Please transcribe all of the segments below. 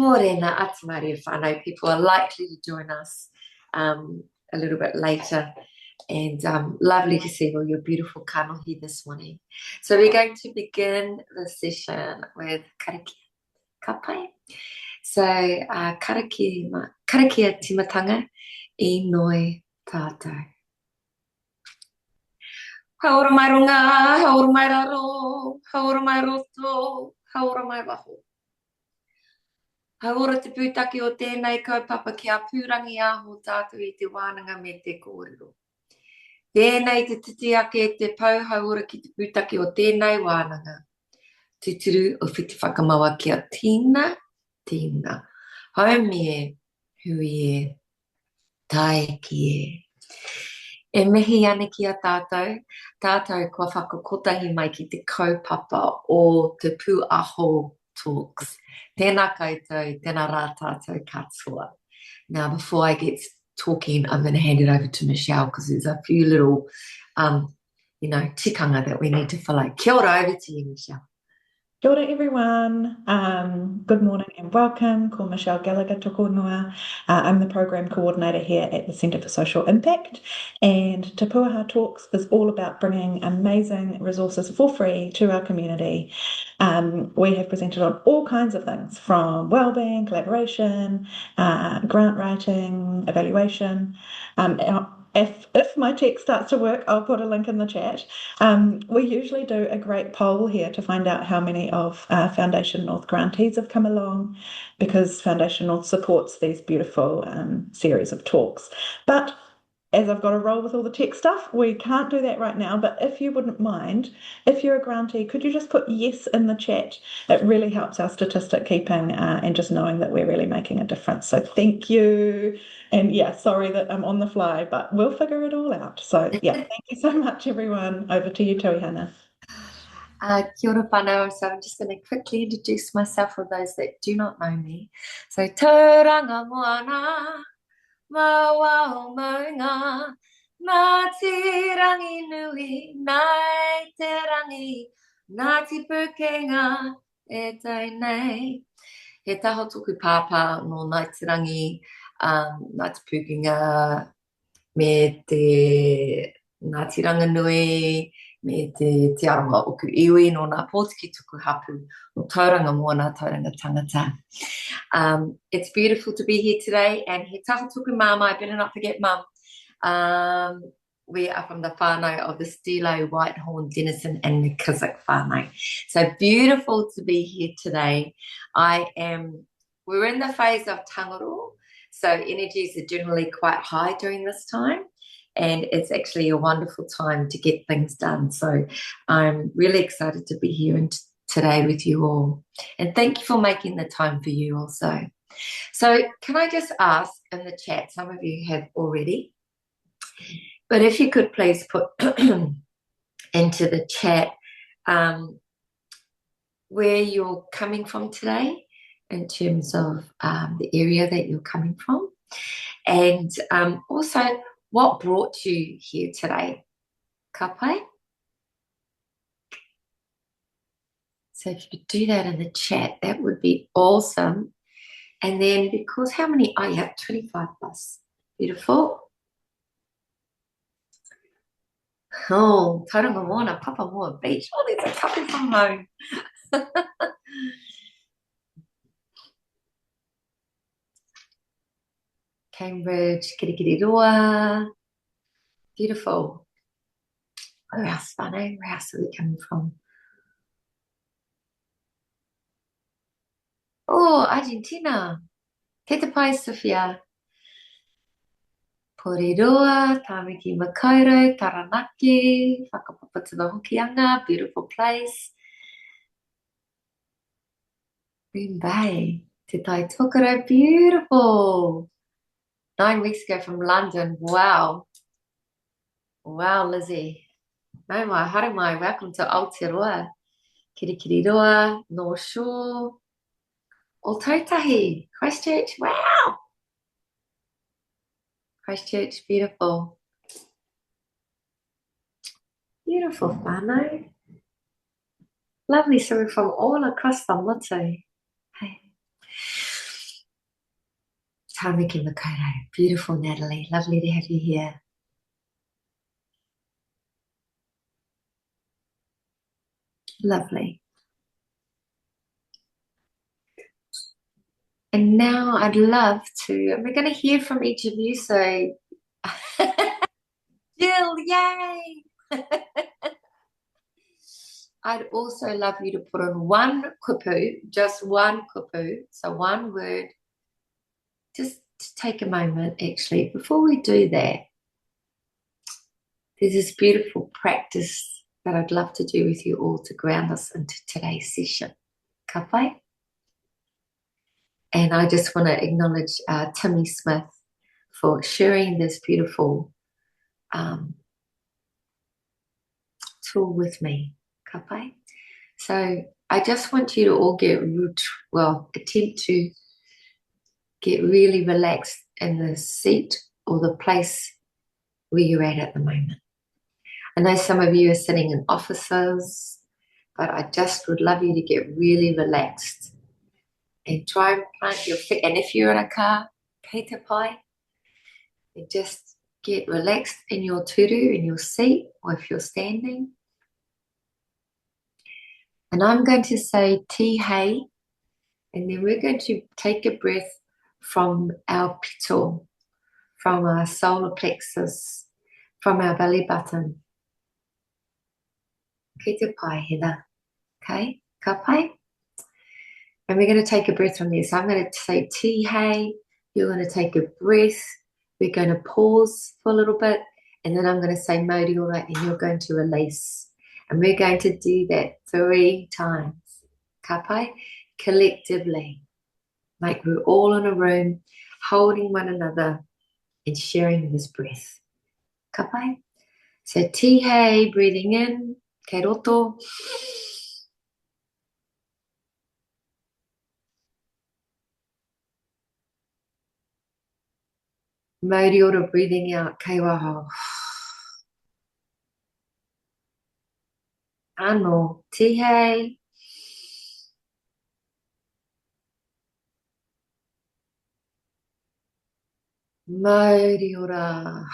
Morena Atamari whānau. People are likely to join us a little bit later. And lovely to see all your beautiful kanohi this morning. So we're going to begin the session with karakia kapai. So karakia timatanga I noi tātou. Haora mai runga, haora mai raro, haora mai roto, haora mai waho. Haora te pūtaki o tēnei kaupapa ki a pūrangi aho tātou I te wānanga me te kōrero. Tēnei te titi ake e te pau haora ki te pūtaki o tēnei wānanga. Tuturu o whiti whakamaua kia tīna, tīna. Haumi e, hui e, tae ki e. E mihi ane ki a tātou, tātou kua whakakotahi mai ki te kaupapa o te Pūaho Talks. Tēnā koutou, tēnā rā tātou katoa. Now, before I get talking, I'm going to hand it over to Michelle because there's a few little, tikanga that we need to follow. Kia ora, over to you, Michelle. Kia ora everyone, good morning and welcome. Ko Michelle Gallagher toko noa. I'm the Program Coordinator here at the Centre for Social Impact, and Te Pūaho Talks is all about bringing amazing resources for free to our community. We have presented on all kinds of things from wellbeing, collaboration, grant writing, evaluation. If my tech starts to work, I'll put a link in the chat. We usually do a great poll here to find out how many of Foundation North grantees have come along, because Foundation North supports these beautiful series of talks. But as I've got to roll with all the tech stuff, we can't do that right now. But if you wouldn't mind, if you're a grantee, could you just put yes in the chat? It really helps our statistic keeping and just knowing that we're really making a difference. So thank you. And yeah, sorry that I'm on the fly, but we'll figure it all out. So yeah, thank you so much, everyone. Over to you, Tauihana. Kia ora whanau. So I'm just going to quickly introduce myself for those that do not know me. So Tauranga Moana. Mawao maunga, nā te rangi nui, nai te rangi, nā te pukenga, e tai nei. He taho tuku pāpā no nai te rangi, nā te pukenga, me te Ngāti Ranganui, me te aronga oku iwi no nā pōtiki tuku hapu o Tauranga Moana, Tauranga Tangata. It's beautiful to be here today, and he taha tuku māma, I better not forget mum. We are from the whānau of the Stilo, Whitehorn, Denison and the Kisik whānau. So beautiful to be here today. We're in the phase of tangaro, so energies are generally quite high during this time. And it's actually a wonderful time to get things done. So I'm really excited to be here today with you all. And thank you for making the time for you also. So can I just ask in the chat, some of you have already, but if you could please put into the chat where you're coming from today in terms of the area that you're coming from. And also, what brought you here today? Kapai? So if you could do that in the chat, that would be awesome. And then because how many? Oh, you have 25 plus. Beautiful. Oh, Tauranga Moana, Papamoa Beach. Oh, there's a couple from home. Cambridge, Kirikiriroa. Beautiful. Where else, Whānau? Where else are we coming from? Oh, Argentina. Kei te pai, Sofia. Porirua, Tāmiki Makaurau, Taranaki, whakapapa to the Hokianga, beautiful place. Green Bay, Te Tai Tokerau, beautiful. 9 weeks ago from London, wow. Wow, Lizzie. Nau mai, haere mai, welcome to Aotearoa. Kirikiriroa, North Shore. Ōtautahi, Christchurch, wow. Christchurch, beautiful. Beautiful whānau. Lovely, so we're from all across the motu. Hey. Tamiki Makoto. Beautiful, Natalie. Lovely to have you here. Lovely. And now I'd love to, we're going to hear from each of you. So, Jill, yay! I'd also love you to put on one kupu, just one kupu, so one word. Just to take a moment, actually, before we do that, there's this beautiful practice that I'd love to do with you all to ground us into today's session. Ka pai? And I just want to acknowledge Timmy Smith for sharing this beautiful tool with me. Ka pai? So I just want you to all attempt to get really relaxed in the seat or the place where you're at the moment. I know some of you are sitting in offices, but I just would love you to get really relaxed and try and plant your feet. And if you're in a car, kei te pai, and just get relaxed in your turu, in your seat, or if you're standing. And I'm going to say ti hei, and then we're going to take a breath from our pito, from our solar plexus, from our belly button. Kei te pai, Heather. Okay, ka pai? And we're going to take a breath from there. So I'm going to say ti hei. You're going to take a breath. We're going to pause for a little bit. And then I'm going to say mauri ora, and you're going to release. And we're going to do that 3 times. Ka pai? Collectively. Like we're all in a room, holding one another and sharing this breath. Ka pai? So ti hei, breathing in. Kei roto. Mauri ora, breathing out. Kei waho. Ano, ti hei. Mauri ora.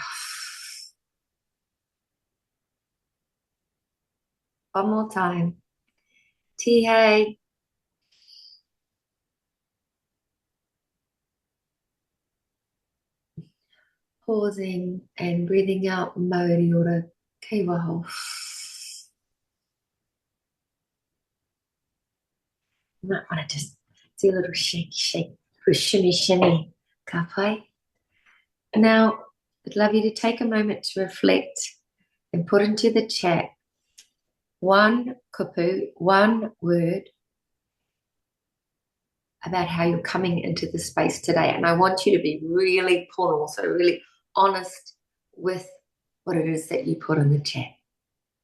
One more time. Ti hei. Pausing and breathing out. Mauri ora. Kei waho. You might want to just do a little shake, shimmy, shimmy. Ka pai? Now, I'd love you to take a moment to reflect and put into the chat one kupu, one word about how you're coming into the space today. And I want you to be really pono, so really honest with what it is that you put in the chat.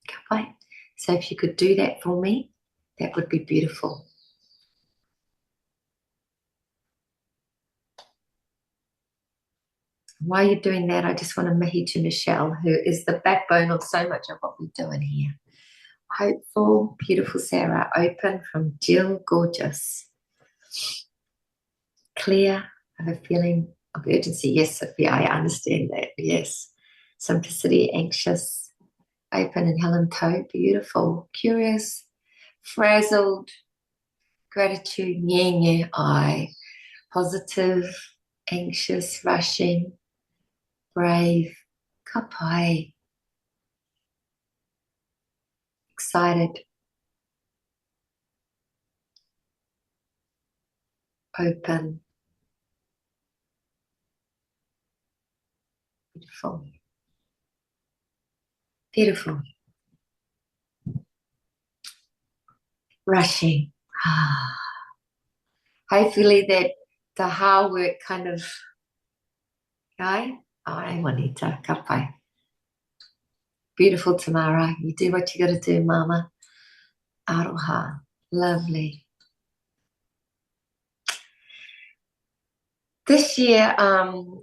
Ka pai? So if you could do that for me, that would be beautiful. While you're doing that, I just want to mihi to Michelle, who is the backbone of so much of what we do in here. Hopeful, beautiful Sarah, open from Jill, gorgeous. Clear, I have a feeling of urgency. Yes, Sophia, I understand that. Yes. Simplicity, anxious, open, and Helen Toe, beautiful. Curious, frazzled, gratitude, nye, I. Positive, anxious, rushing, brave, ka pai. Excited, open, beautiful, beautiful, rushing. Hopefully that the ha work kind of, ai wanita, ka pai. Beautiful, Tamara. You do what you got to do, Mama. Aroha. Lovely. This year,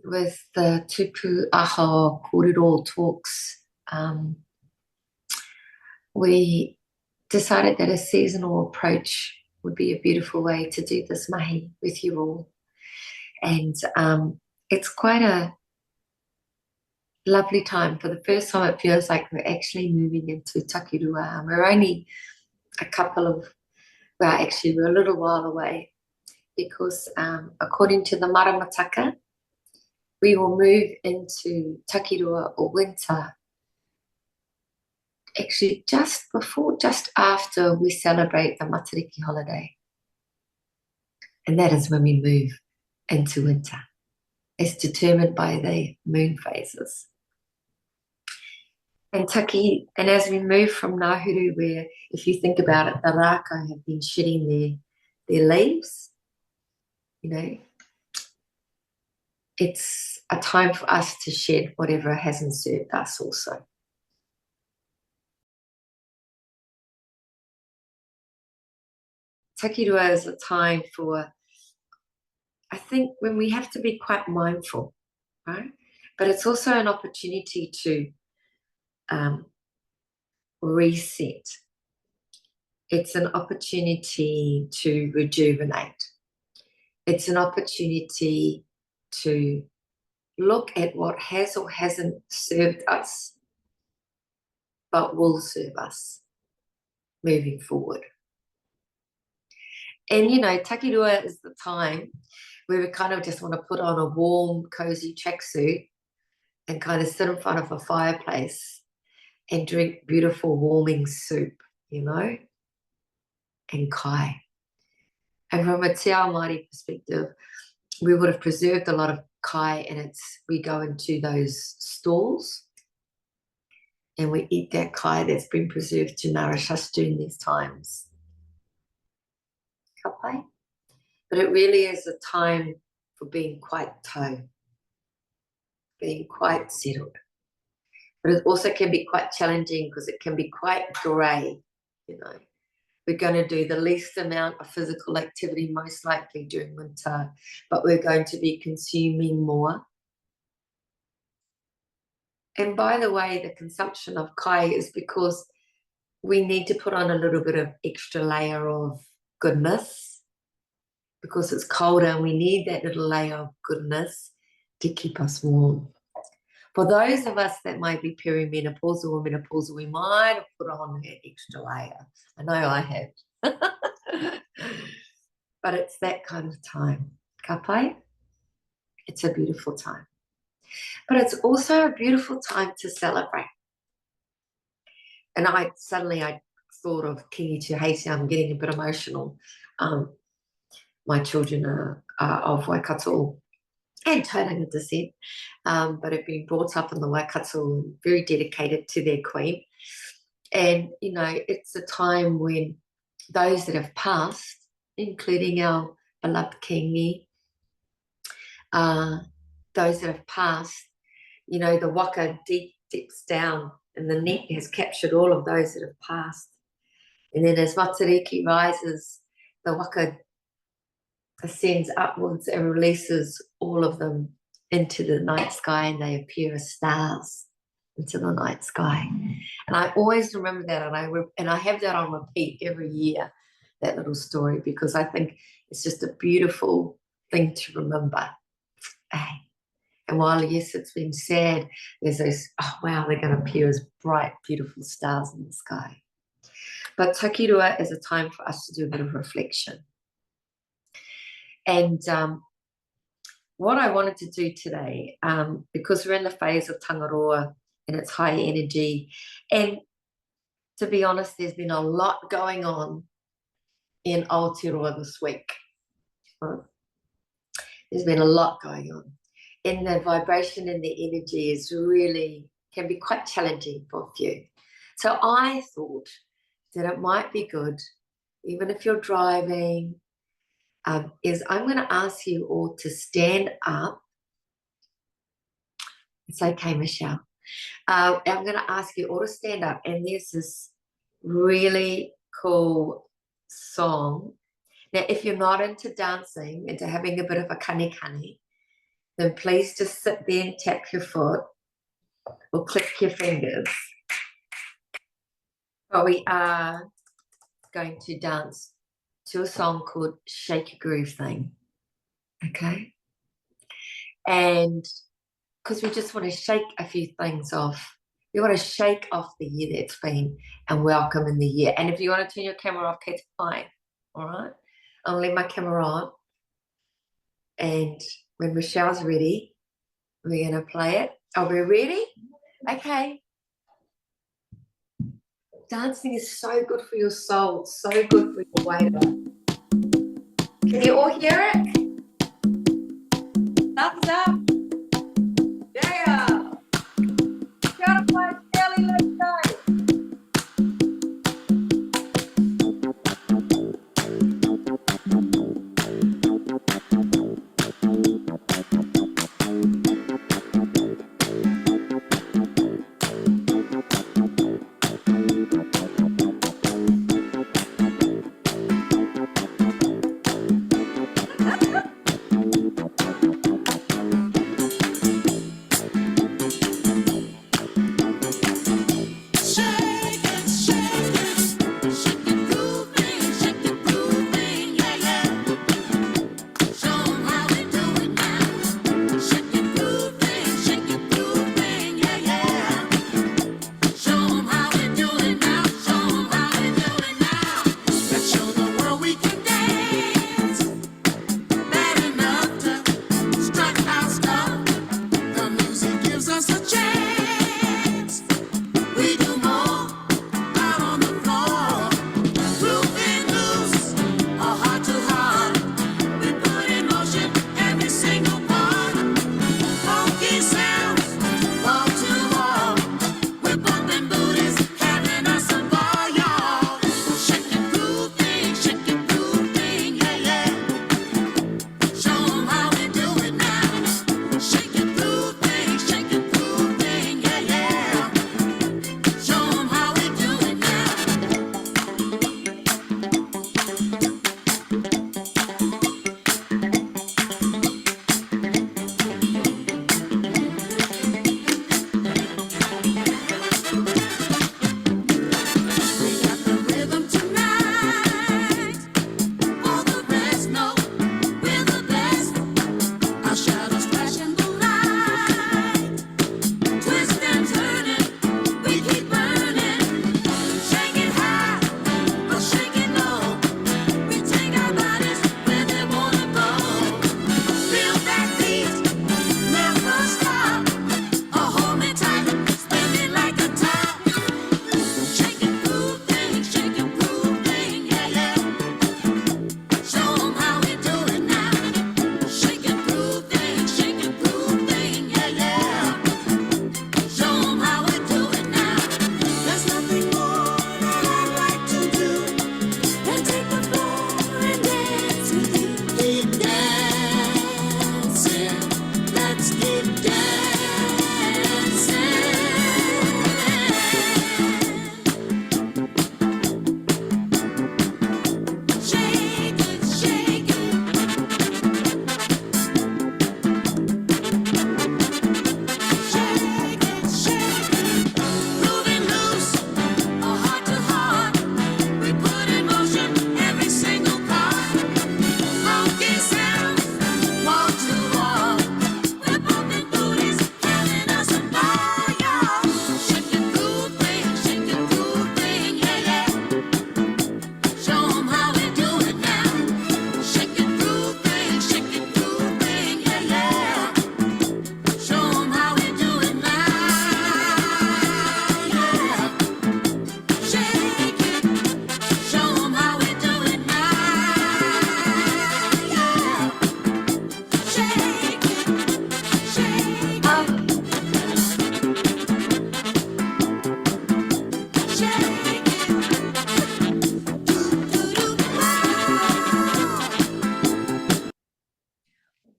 with the Tupu Aho Kōrero talks, we decided that a seasonal approach would be a beautiful way to do this mahi with you all. And it's quite a lovely time. For the first time, it feels like we're actually moving into Takirua. We're only a couple of, well, actually, we're a little while away because according to the Maramataka, we will move into Takirua or winter actually just after we celebrate the Matariki holiday. And that is when we move into winter. It's determined by the moon phases. And as we move from Nahuru, where if you think about it, the raka have been shedding their leaves, you know, it's a time for us to shed whatever hasn't served us also. Takirua is a time for, I think, when we have to be quite mindful, right? But it's also an opportunity to reset. It's an opportunity to rejuvenate. It's an opportunity to look at what has or hasn't served us, but will serve us moving forward. And, you know, Takirua is the time where we kind of just want to put on a warm, cozy tracksuit and kind of sit in front of a fireplace and drink beautiful, warming soup, you know, and kai. And from a Te Ao Māori perspective, we would have preserved a lot of kai, and we go into those stalls and we eat that kai that's been preserved to nourish us during these times. Kapai. But it really is a time for being quite tau, being quite settled. But it also can be quite challenging because it can be quite grey, you know. We're going to do the least amount of physical activity most likely during winter, but we're going to be consuming more. And by the way, the consumption of kai is because we need to put on a little bit of extra layer of goodness because it's colder and we need that little layer of goodness to keep us warm. For those of us that might be perimenopausal or menopausal, we might have put on that extra layer. I know I have. But it's that kind of time. Kapai, it's a beautiful time. But it's also a beautiful time to celebrate. And I thought of Kingi Te Heiti. I'm getting a bit emotional. My children are of Waikato and Tauranga descent, but have been brought up in the Waikato and very dedicated to their queen. And, you know, it's a time when those that have passed, including our beloved Kingi, those that have passed, you know, the waka dips down and the net has captured all of those that have passed. And then as Matariki rises, the waka ascends upwards and releases all of them into the night sky, and they appear as stars into the night sky. And I always remember that, and I have that on repeat every year, that little story, because I think it's just a beautiful thing to remember. And while, yes, it's been sad, there's those, oh, wow, they're going to appear as bright, beautiful stars in the sky. But Takirua is a time for us to do a bit of reflection. And what I wanted to do today, because we're in the phase of Tangaroa and it's high energy, and to be honest, there's been a lot going on in Aotearoa this week. There's been a lot going on. And the vibration and the energy is really, can be quite challenging for a few. So I thought that it might be good, even if you're driving, is I'm going to ask you all to stand up. It's okay, Michelle. I'm going to ask you all to stand up, and there's this really cool song. Now, if you're not into dancing, into having a bit of a kani, then please just sit there and tap your foot or click your fingers. But we are going to dance to a song called Shake Your Groove Thing. Okay? And because we just want to shake a few things off. We want to shake off the year that's been and welcome in the year. And if you want to turn your camera off, Kate's fine. All right. I'll leave my camera on. And when Michelle's ready, we're going to play it. Are we ready? Okay. Dancing is so good for your soul, so good for your weight. Can you all hear it? Thumbs up. Yeah. Gotta play Kelly, let's go.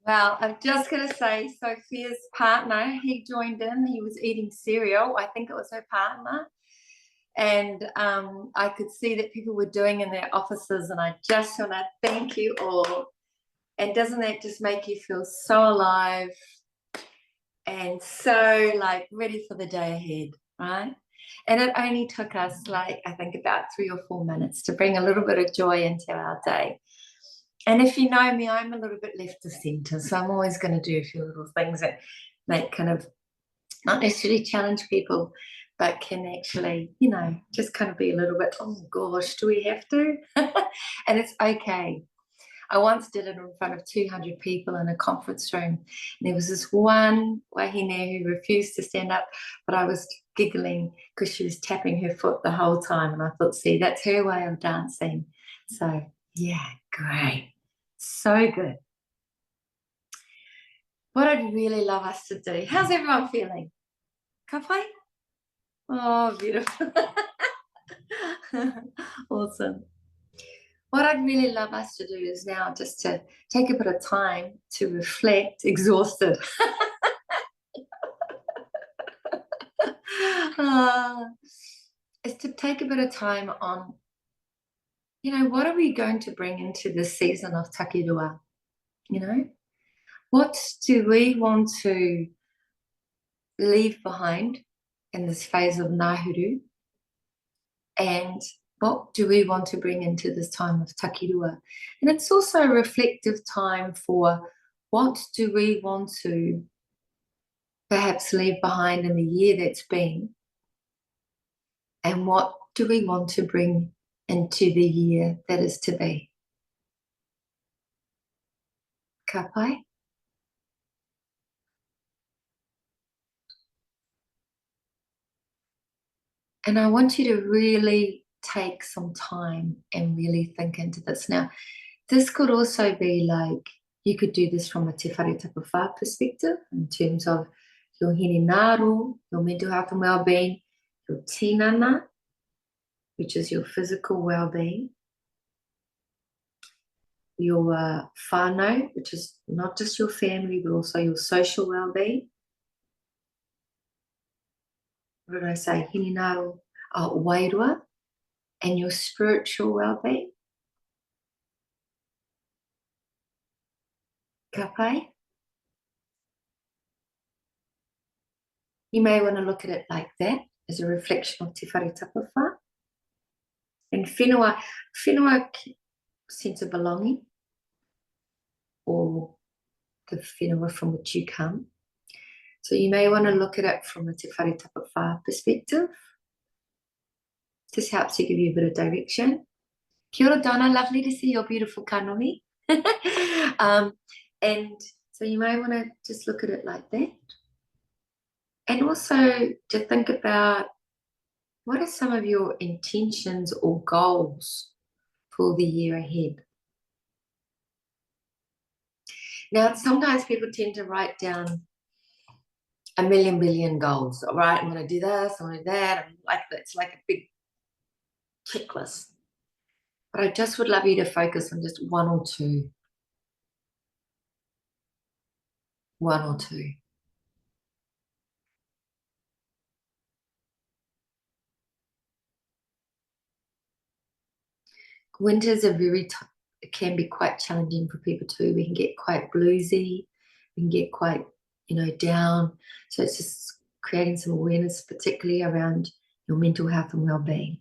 Well, I'm just going to say Sophia's partner, he joined in. He was eating cereal. I think it was her partner. And I could see that people were doing in their offices, and I just want to thank you all. And doesn't that just make you feel so alive and so like ready for the day ahead, right? And it only took us like, I think about 3 or 4 minutes to bring a little bit of joy into our day. And if you know me, I'm a little bit left of centre, so I'm always going to do a few little things that kind of not necessarily challenge people, but can actually, just kind of be a little bit, oh gosh, do we have to? And it's okay. I once did it in front of 200 people in a conference room. And there was this one wahine who refused to stand up, but I was giggling because she was tapping her foot the whole time. And I thought, see, that's her way of dancing. So, yeah, great. So good. What I'd really love us to do. How's everyone feeling? Ka pai? Oh, beautiful. Awesome. What I'd really love us to do is now just to take a bit of time to reflect, exhausted. Is to take a bit of time on, what are we going to bring into this season of Takirua? What do we want to leave behind in this phase of Nahuru? And what do we want to bring into this time of Takirua? And it's also a reflective time for what do we want to perhaps leave behind in the year that's been, and what do we want to bring into the year that is to be? Ka pai? And I want you to really take some time and really think into this. Now, this could also be like, you could do this from a Te Whare Tapawha perspective in terms of your hinengaro, your mental health and well-being, your tinana, which is your physical well-being, your whānau, which is not just your family, but also your social well-being. What did I say? Hinengaro, wairua, and your spiritual well-being. Ka pai? You may want to look at it like that, as a reflection of Te Whare Tapawha. And whenua sense of belonging, or the whenua from which you come. So you may want to look at it from a Te Whare Tapawha perspective. This helps to give you a bit of direction. Kia ora, Donna, lovely to see your beautiful kanohi. And so you may want to just look at it like that. And also to think about, what are some of your intentions or goals for the year ahead? Now, sometimes people tend to write down a million billion goals. All right, I'm going to do this, I'm going to do that. It's like a big checklist. But I just would love you to focus on just one or two. One or two. Winters are it can be quite challenging for people too. We can get quite bluesy. We can get quite, down. So it's just creating some awareness, particularly around your mental health and well-being.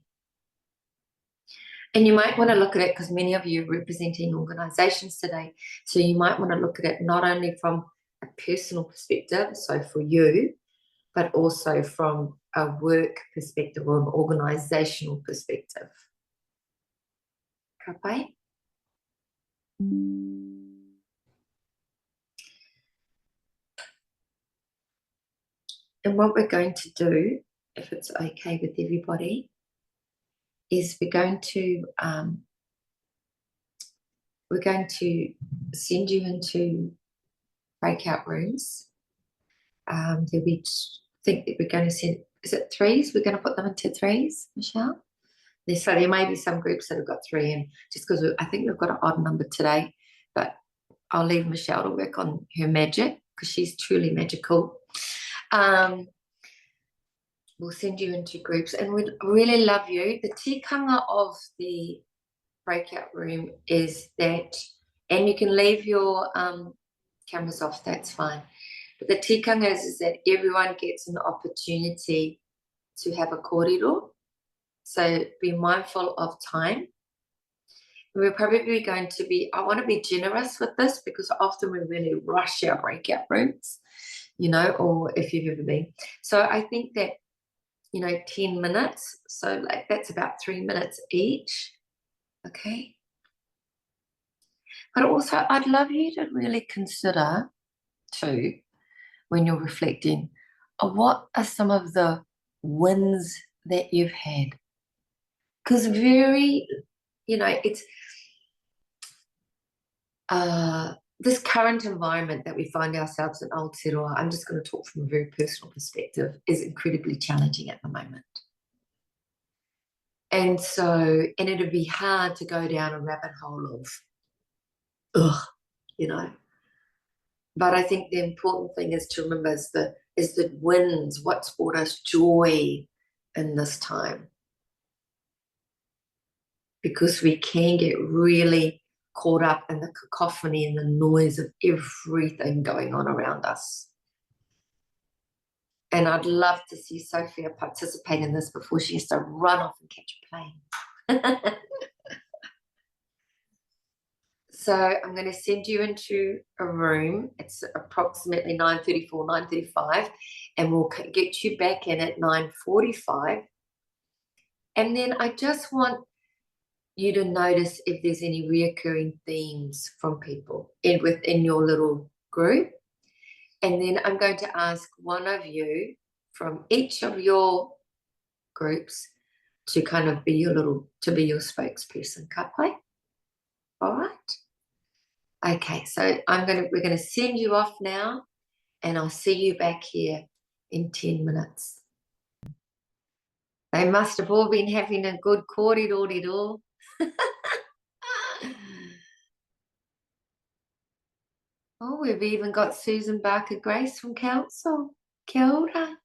And you might want to look at it, because many of you are representing organisations today, so you might want to look at it not only from a personal perspective, so for you, but also from a work perspective or an organisational perspective. Ka pai? And what we're going to do, if it's okay with everybody, is we're going to send you into breakout rooms. There'll be, I think that we're going to send, is it threes? We're going to put them into threes, Michelle? So there may be some groups that have got three in, just because I think we've got an odd number today, but I'll leave Michelle to work on her magic, because she's truly magical. We'll send you into groups, and we'd really love you. The tikanga of the breakout room is that, and you can leave your cameras off, that's fine. But the tikanga is that everyone gets an opportunity to have a kōrero. So be mindful of time. we're probably going to be, I want to be generous with this because often we really rush our breakout rooms, you know, or if you've ever been. So I think that, you know, 10 minutes. So like that's about 3 minutes each. Okay. But also I'd love you to really consider too, when you're reflecting, what are some of the wins that you've had? Because very, you know, it's this current environment that we find ourselves in Aotearoa, I'm just going to talk from a very personal perspective, is incredibly challenging at the moment. And so, and it'd be hard to go down a rabbit hole of, ugh, you know. But I think the important thing is to remember is the wins, what's brought us joy in this time. Because we can get really caught up in the cacophony and the noise of everything going on around us. And I'd love to see Sophia participate in this before she has to run off and catch a plane. So I'm going to send you into a room. It's approximately 9:34, 9:35, and we'll get you back in at 9:45. And then I just want you to notice if there's any reoccurring themes from people within your little group. And then I'm going to ask one of you from each of your groups to kind of be your spokesperson. Ka pai? All right. Okay, so we're gonna send you off now, and I'll see you back here in 10 minutes. They must have all been having a good kōrero. Oh, we've even got Susan Barker Grace from Council. Kia ora.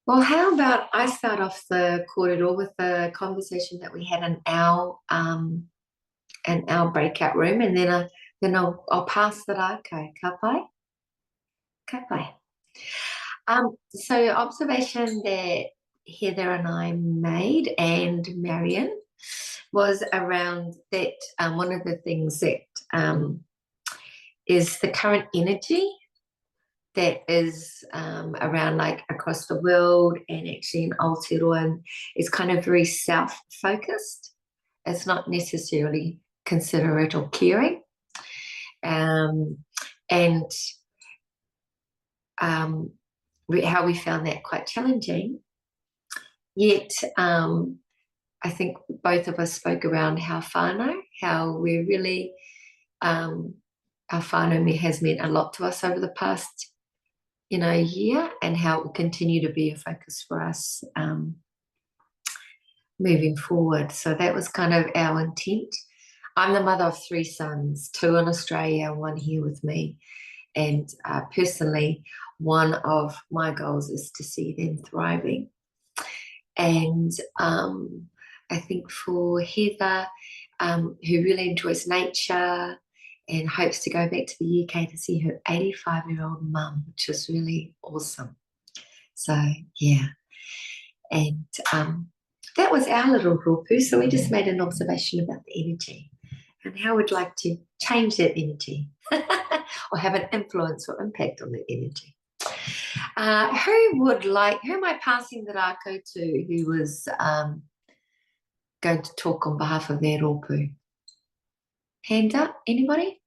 Well, how about I start off the kōrero with the conversation that we had in our breakout room, and then I'll pass the rākau. Ka pai? Ka pai. So observation that Heather and I made, and Marion, was around that one of the things that is the current energy that is around like across the world and actually in Aotearoa is kind of very self-focused. It's not necessarily considerate or caring. And how we found that quite challenging. Yet I think both of us spoke around how we're really, our whānau has meant a lot to us over the past, year, and how it will continue to be a focus for us moving forward. So that was kind of our intent. I'm the mother of 3 sons, 2 in Australia, 1 here with me. And personally, one of my goals is to see them thriving. And I think for Heather, who really enjoys nature and hopes to go back to the UK to see her 85-year-old mum, which is really awesome. So, yeah. And that was our little rōpū. So we just made an observation about the energy and how we'd like to change that energy or have an influence or impact on that energy. Who am I passing the rākau to who was going to talk on behalf of their rōpū? Hand up, anybody?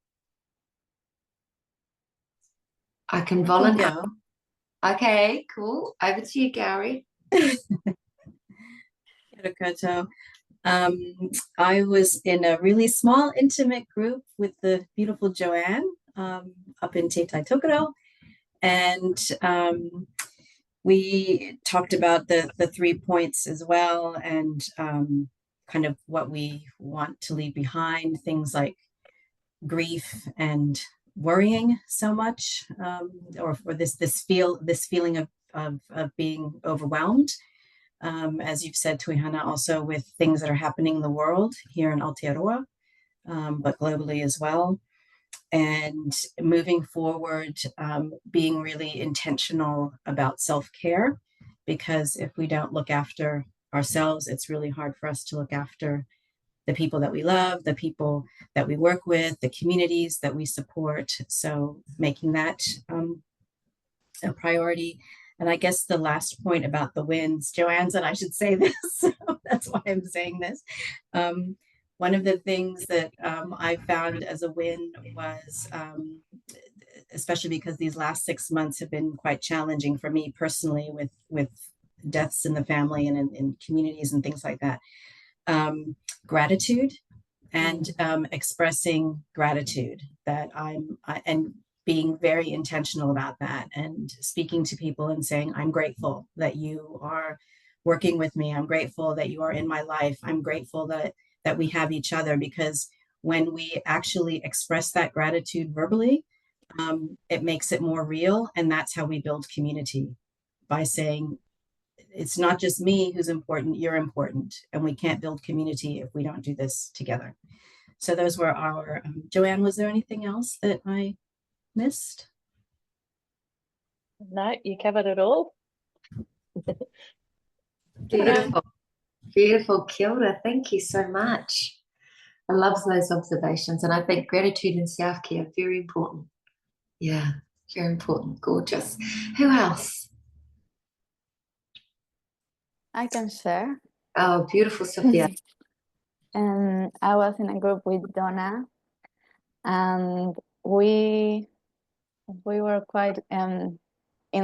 I can volunteer. Okay, cool. Over to you, Gary. Kia ora koutou. I was in a really small, intimate group with the beautiful Joanne up in Te Tai Tokerau. And we talked about the 3 points as well, and kind of what we want to leave behind, things like grief and worrying so much, or this feeling of being overwhelmed. As you've said, Tuihana, also with things that are happening in the world here in Aotearoa, but globally as well. And moving forward, being really intentional about self-care, because if we don't look after ourselves, it's really hard for us to look after the people that we love, the people that we work with, the communities that we support. So making that a priority. And I guess the last point about the wins, Joanne said I should say this, so that's why I'm saying this. One of the things that I found as a win was, especially because these last 6 months have been quite challenging for me personally with deaths in the family and in communities and things like that. Gratitude and expressing gratitude that and being very intentional about that and speaking to people and saying, I'm grateful that you are working with me. I'm grateful that you are in my life. I'm grateful that we have each other, because when we actually express that gratitude verbally, it makes it more real. And that's how we build community, by saying, it's not just me who's important, you're important. And we can't build community if we don't do this together. So those were our, Joanne, was there anything else that I missed? No, you covered it all. Beautiful. Beautiful, Kia ora. Thank you so much. I love those observations, and I think gratitude and self-care are very important. Yeah, very important. Gorgeous. Who else? I can share. Oh, beautiful, Sophia. And I was in a group with Donna, and we were quite in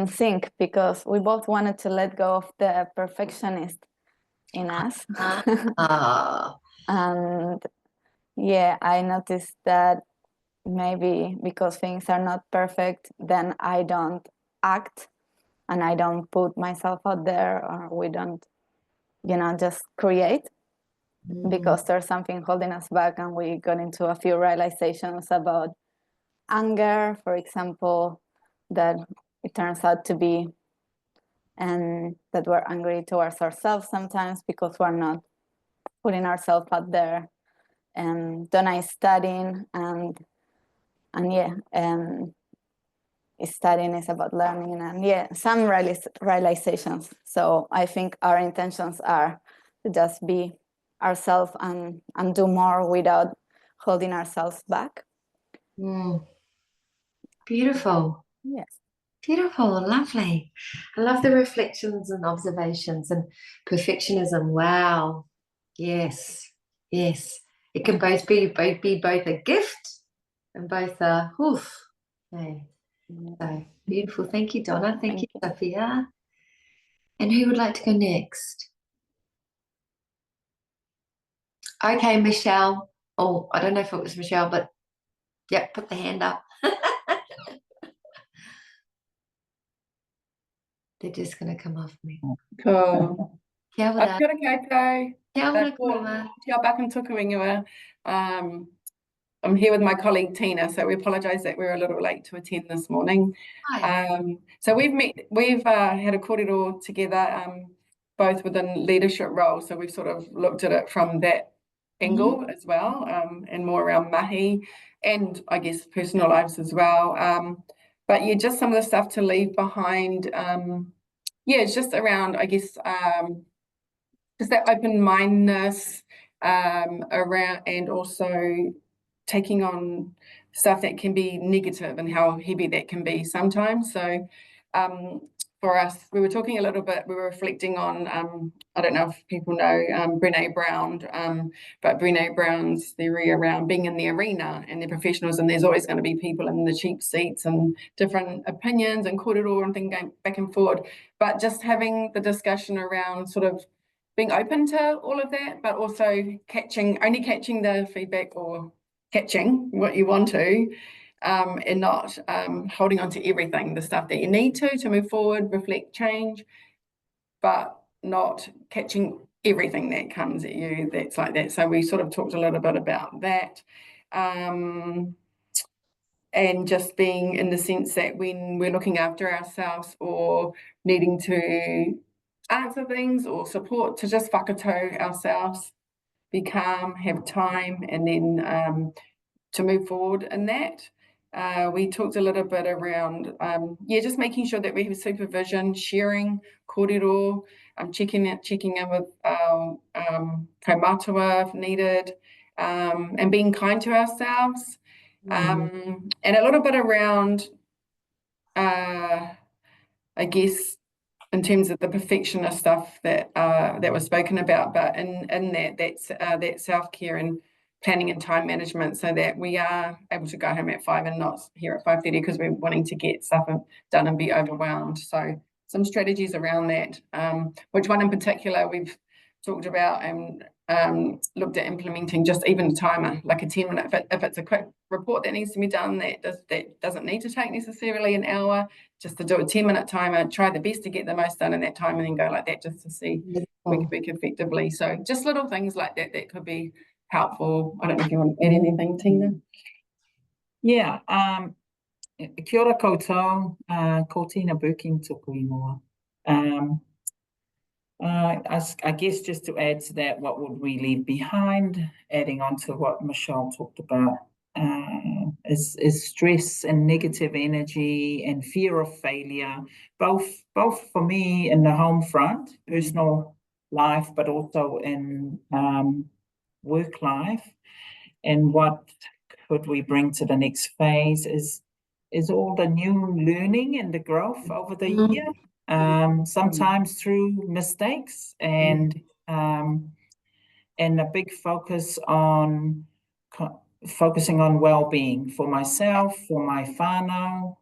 sync, because we both wanted to let go of the perfectionist in us. And yeah, I noticed that maybe because things are not perfect, then I don't act and I don't put myself out there, or we don't, just create, because there's something holding us back. And we got into a few realizations about anger, for example, that it turns out to be, and that we're angry towards ourselves sometimes because we're not putting ourselves out there. And Donna is studying, and studying is about learning, and some realizations. So I think our intentions are to just be ourselves and do more without holding ourselves back. Beautiful. Yes. Beautiful, lovely. I love the reflections and observations and perfectionism. Wow. Yes, yes. It can both be both a gift and both a oof. Okay. So beautiful. Thank you, Donna. Thank you, Sophia. And who would like to go next? Okay, Michelle. Oh, I don't know if it was Michelle, but yeah, put the hand up. They're just going to come off me. Cool. Kia ora. Kia ora koutou. Kia ora koutou. Kia back in Tukuinua. I'm here with my colleague Tina, so we apologise that we're a little late to attend this morning. Hi. So we've had a kōrero together, both within leadership roles. So we've sort of looked at it from that angle as well, and more around mahi, and I guess personal lives as well. But yeah, just some of the stuff to leave behind. It's just around, I guess, just that open-mindedness around, and also taking on stuff that can be negative and how heavy that can be sometimes. So for us, we were talking a little bit, we were reflecting on, I don't know if people know Brené Brown, but Brené Brown's theory around being in the arena and the professionals, and there's always going to be people in the cheap seats and different opinions and kōrero and things going back and forward. But just having the discussion around sort of being open to all of that, but also only catching the feedback, or catching what you want to, and not holding on to everything, the stuff that you need to move forward, reflect, change, but not catching everything that comes at you that's like that. So we sort of talked a little bit about that. And just being in the sense that when we're looking after ourselves or needing to answer things or support, to just whakatau ourselves, be calm, have time, and then to move forward in that. We talked a little bit around, just making sure that we have supervision, sharing kōrero, checking in with our kaumātua if needed, and being kind to ourselves. And a little bit around, I guess, in terms of the perfectionist stuff that was spoken about, but in that self-care and planning and time management, so that we are able to go home at 5 and not here at 5:30 because we're wanting to get stuff done and be overwhelmed. So some strategies around that, which one in particular we've talked about and looked at implementing, just even a timer, like a 10-minute, if it's a quick report that needs to be done, that doesn't need to take necessarily an hour, just to do a 10-minute timer, try the best to get the most done in that time, and then go like that just to see we can work effectively. So just little things like that could be helpful. I don't know if you want to add anything, Tina? Yeah, kia ora koutou, ko Tina Burking tuku ingoa. I guess just to add to that, what would we leave behind, adding on to what Michelle talked about, is stress and negative energy and fear of failure, both for me in the home front, personal life, but also in work life. And what could we bring to the next phase is all the new learning and the growth over the year, sometimes through mistakes, and a big focus on focusing on well-being for myself, for my whānau.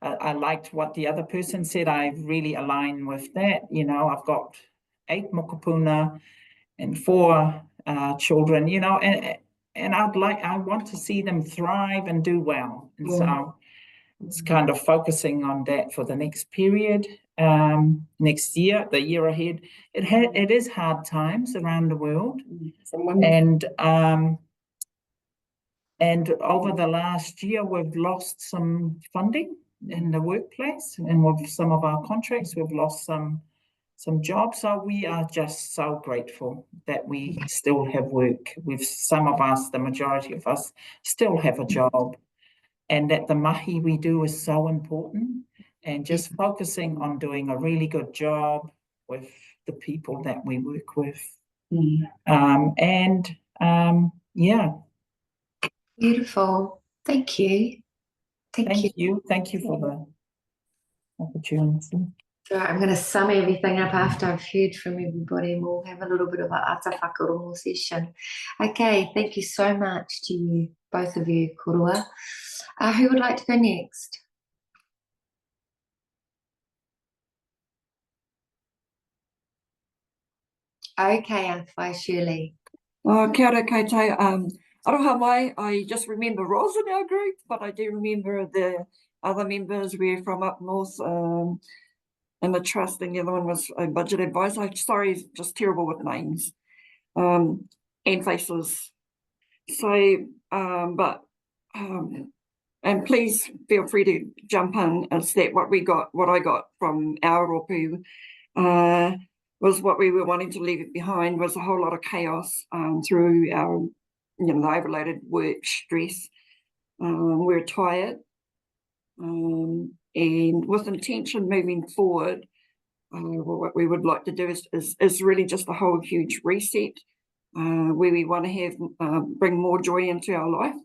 I liked what the other person said. I really align with that. You know, I've got 8 mokopuna and 4 children, you know, and I want to see them thrive and do well. And so it's kind of focusing on that for the next period, next year, the year ahead. It is hard times around the world, and over the last year we've lost some funding in the workplace, and with some of our contracts we've lost some jobs. So we are just so grateful that we still have work. With some of us, the majority of us, still have a job, and that the mahi we do is so important, and just focusing on doing a really good job with the people that we work with. Beautiful. Thank you. Thank you for the opportunity. So I'm going to sum everything up after I've heard from everybody, and we'll have a little bit of an ata whakarongo session. Okay, thank you so much to you, both of you, korua. Who would like to go next? Okay, Whai Shirley. Kia ora koutou. Aroha mai, I just remember Roz in our group, but I do remember the other members. We're from up north, and the trust, and the other one was a budget advisor. Sorry, just terrible with names and faces. So, and please feel free to jump in. Is that what I got from our rōpū was what we were wanting to leave behind was a whole lot of chaos through our, the overloaded work stress. We're tired, and with intention moving forward, what we would like to do is really just a whole huge reset, where we want to have bring more joy into our life,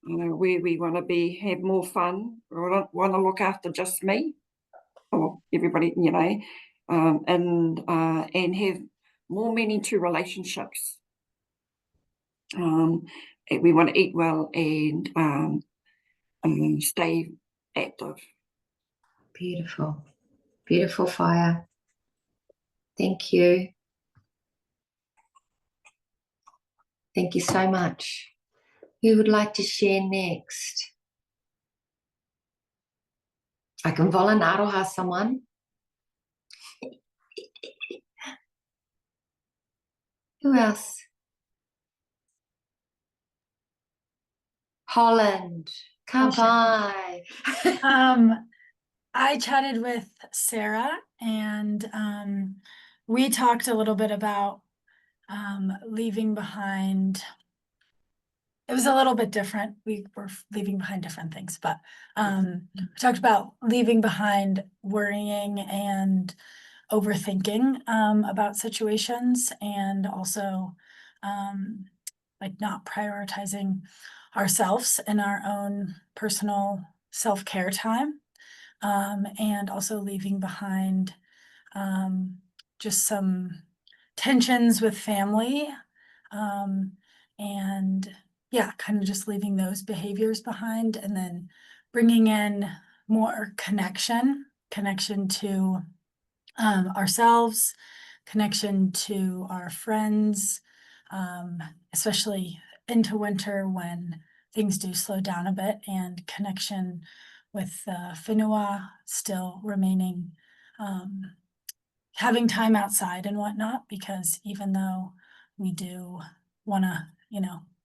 where we want to have more fun. We don't want to look after just me or everybody, and have more meaning to relationships. We want to eat well and stay active. Beautiful. Beautiful fire. Thank you. Thank you so much. Who would like to share next? I can volunteer someone. Who else? Holland. Come by. I chatted with Sarah, and we talked a little bit about leaving behind it was a little bit different. We were leaving behind different things, but we talked about leaving behind worrying and overthinking about situations, and also like not prioritizing ourselves and our own personal self-care time, and also leaving behind just some tensions with family, and yeah, kind of just leaving those behaviors behind, and then bringing in more connection to ourselves, connection to our friends, especially into winter when things do slow down a bit, and connection with whenua still remaining, having time outside and whatnot, because even though we do want to,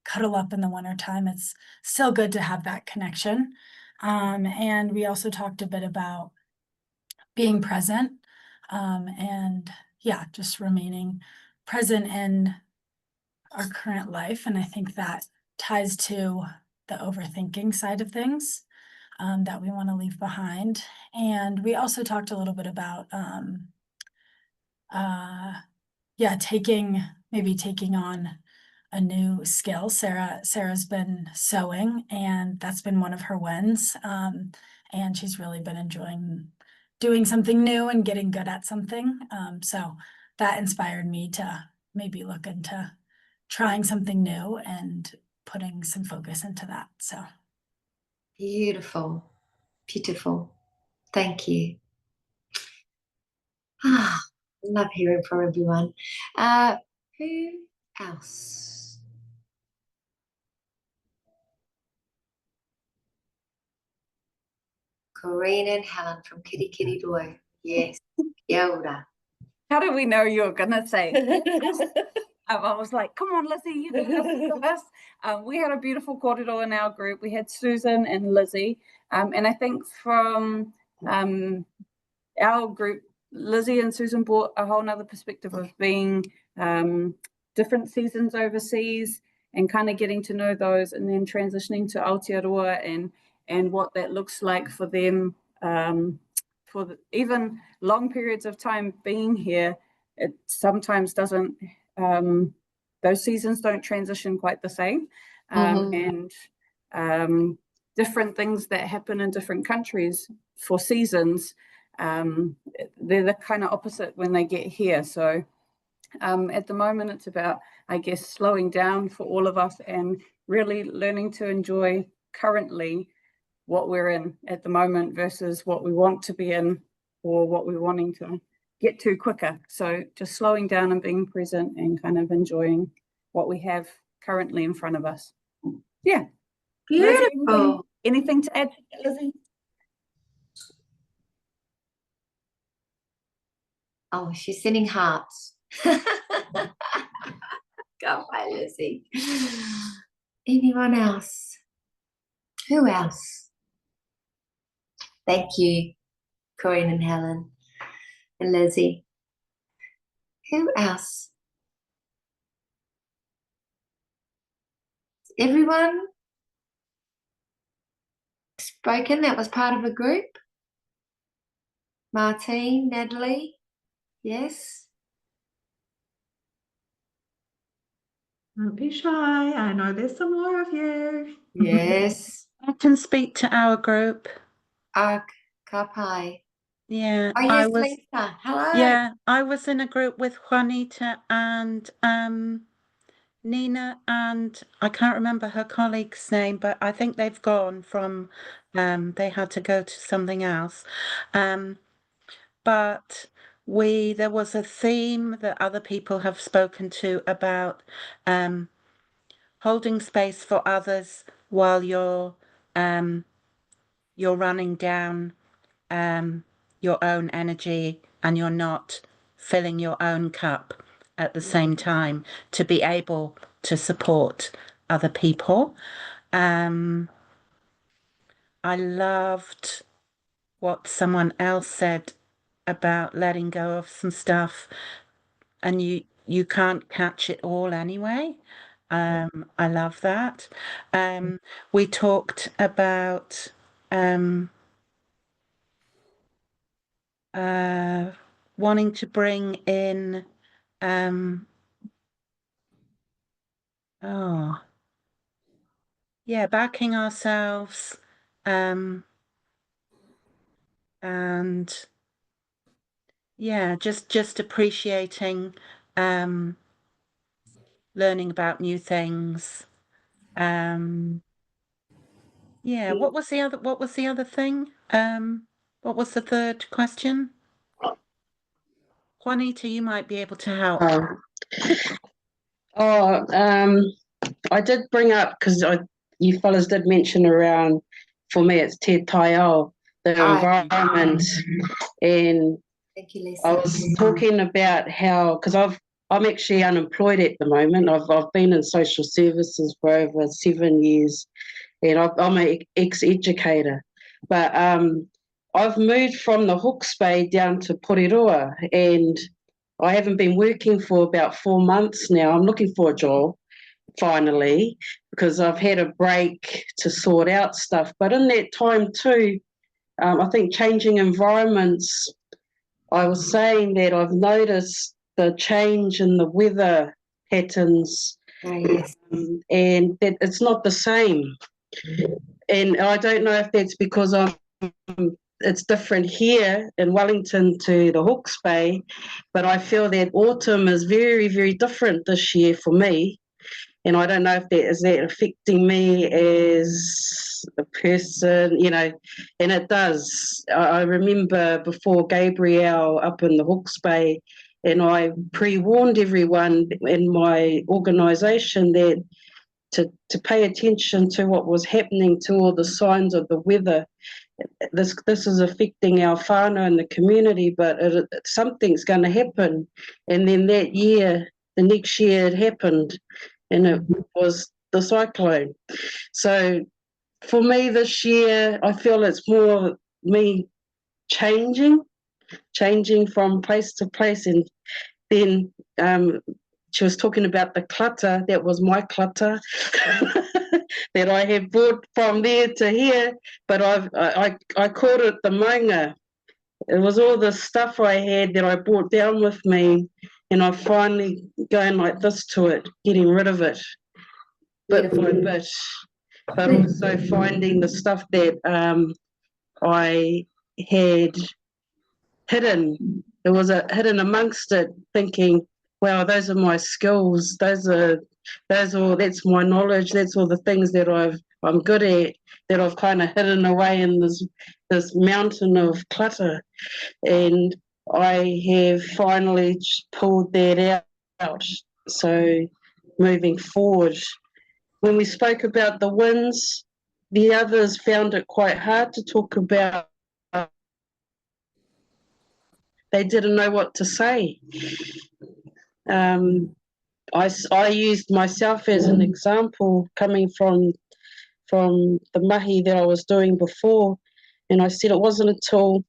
cuddle up in the wintertime, it's still good to have that connection. And we also talked a bit about being present, and yeah, just remaining present in our current life. And I think that ties to the overthinking side of things, that we want to leave behind. And we also talked a little bit about taking on a new skill. Sarah's been sewing, and that's been one of her wins. And she's really been enjoying doing something new and getting good at something. So that inspired me to maybe look into trying something new and putting some focus into that. So Beautiful. Beautiful. Thank you. Ah, love hearing from everyone. Who else? Corinne and Helen from Kitty Kitty Roy. Yes. Kia ora. How did we know you were gonna say? I was like, come on, Lizzie, you do this. We had a beautiful kōrero in our group. We had Susan and Lizzie. And I think from our group, Lizzie and Susan brought a whole nother perspective of being different seasons overseas and kind of getting to know those, and then transitioning to Aotearoa and what that looks like for them, for even long periods of time being here. It sometimes doesn't, those seasons don't transition quite the same. And different things that happen in different countries for seasons, they're the kind of opposite when they get here. So at the moment, it's about, I guess, slowing down for all of us and really learning to enjoy currently what we're in at the moment versus what we want to be in or what we're wanting to get to quicker. So just slowing down and being present and kind of enjoying what we have currently in front of us. Yeah. Beautiful. Anything to add, Lizzie? Oh, she's sending hearts. Go by, Lizzie. Anyone else? Who else? Thank you, Corinne and Helen and Lizzie. Who else? Everyone spoken that was part of a group? Martine, Natalie? Yes? Don't be shy. I know there's some more of you. Yes. I can speak to our group. Kapai. Yeah, Oh, yes, Lisa. Hello. Yeah, I was in a group with Juanita and Nina, and I can't remember her colleague's name, but I think they've gone from, they had to go to something else. But there was a theme that other people have spoken to about holding space for others while you're running down your own energy and you're not filling your own cup at the same time, to be able to support other people. I loved what someone else said about letting go of some stuff, and you can't catch it all anyway. I love that. We talked about wanting to bring in backing ourselves, and just appreciating learning about new things. What was the other thing? What was the third question? Juanita, you might be able to help. I did bring up, because you fellas did mention around, for me it's Te Tai-ao, the environment, and Thank you, Lisa. I was talking about how, because I'm actually unemployed at the moment. I've been in social services for over 7 years, and I'm an ex-educator, but I've moved from the Hawke's Bay down to Porirua, and I haven't been working for about 4 months now. I'm looking for a job, finally, because I've had a break to sort out stuff. But in that time too, I think changing environments, I was saying that I've noticed the change in the weather patterns, and that it's not the same. And I don't know if that's because it's different here in Wellington to the Hawke's Bay, but I feel that autumn is very, very different this year for me. And I don't know if that is affecting me as a person, and it does. I remember before Gabrielle up in the Hawke's Bay, and I pre-warned everyone in my organisation that to pay attention to what was happening, to all the signs of the weather. This is affecting our whānau in the community, but something's going to happen. And then the next year it happened, and it was the cyclone. So for me this year, I feel it's more me changing from place to place. And then she was talking about the clutter. That was my clutter that I had brought from there to here, but I called it the maunga. It was all the stuff I had that I brought down with me, and I'm finally going like this to it, getting rid of it bit by bit, but also finding the stuff that I had hidden. It was hidden amongst it, thinking, wow, those are my skills. That's my knowledge. That's all the things that I'm good at, that I've kind of hidden away in this mountain of clutter. And I have finally pulled that out. So moving forward, when we spoke about the wins, the others found it quite hard to talk about. They didn't know what to say. I used myself as an example, coming from the mahi that I was doing before, and I said it wasn't until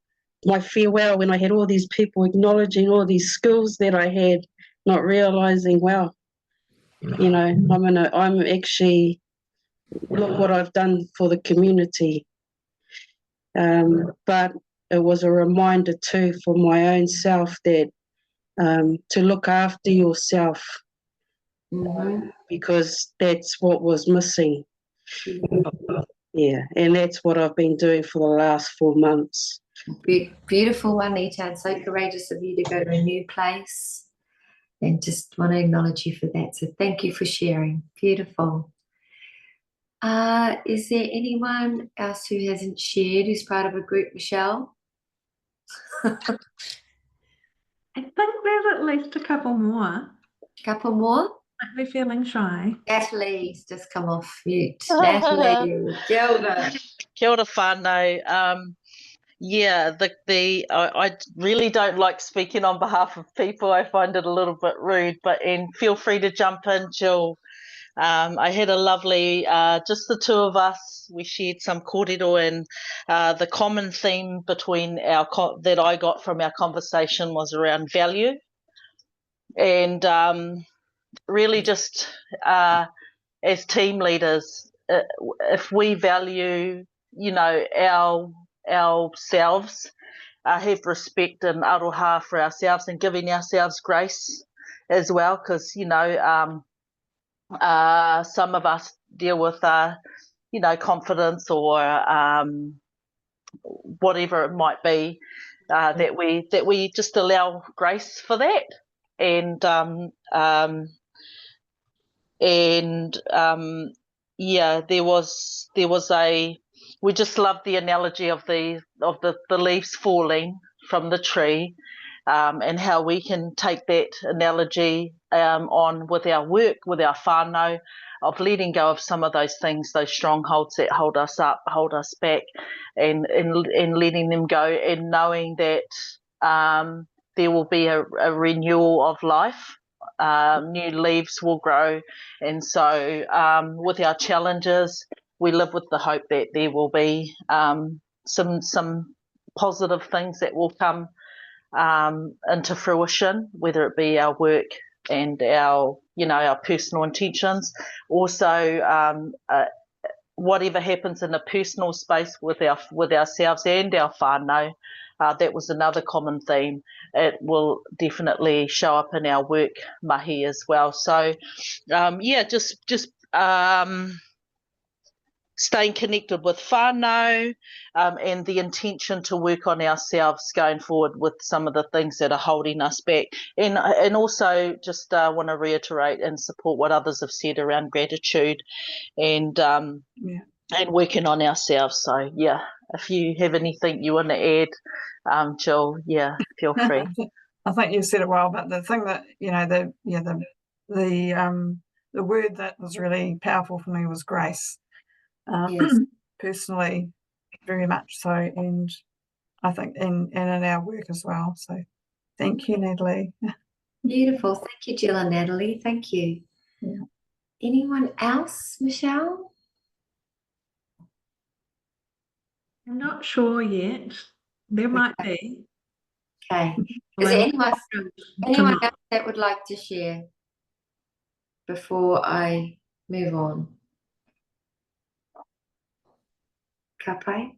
my farewell, when I had all these people acknowledging all these skills that I had, not realizing, wow, I'm actually, look what I've done for the community. But it was a reminder too for my own self that to look after yourself, because that's what was missing. Yeah, and that's what I've been doing for the last 4 months. Beautiful, Juanita, and so courageous of you to go to a new place, and just want to acknowledge you for that. So thank you for sharing. Beautiful. Is there anyone else who hasn't shared, who's part of a group, Michelle? I think there's at least a couple more. Couple more? Might be feeling shy. Natalie's just come off mute. Natalie, kia ora. Kia ora whānau. I really don't like speaking on behalf of people. I find it a little bit rude, and feel free to jump in, Jill. I had a lovely, just the two of us, we shared some kōrero, and the common theme between that I got from our conversation was around value. And really just as team leaders, if we value, you know, ourselves, have respect and aroha for ourselves and giving ourselves grace as well, because, you know, some of us deal with, you know, confidence or whatever it might be, that we just allow grace for that, and yeah, there was we just loved the analogy of the leaves falling from the tree, and how we can take that analogy on with our work, with our whānau, of letting go of some of those things, those strongholds that hold us up, hold us back, and letting them go, and knowing that there will be a renewal of life. New leaves will grow, and so with our challenges, we live with the hope that there will be some positive things that will come into fruition, whether it be our work and our, you know, our personal intentions. Also, whatever happens in a personal space with ourselves and our whānau, that was another common theme. It will definitely show up in our work mahi as well. So, yeah, just staying connected with whānau, and the intention to work on ourselves going forward with some of the things that are holding us back. And also just want to reiterate and support what others have said around gratitude and working on ourselves. So, yeah, if you have anything you want to add, Jill, yeah, feel free. I think you said it well, but the thing that, you know, the word that was really powerful for me was grace. Yes. Personally, very much so, and I think and in our work as well. So thank you, Natalie. Beautiful. Thank you, Jill and Natalie. Thank you. Yeah. Anyone else, Michelle? I'm not sure yet. There might be. Okay. Is there anyone else that would like to share before I move on? Kapai?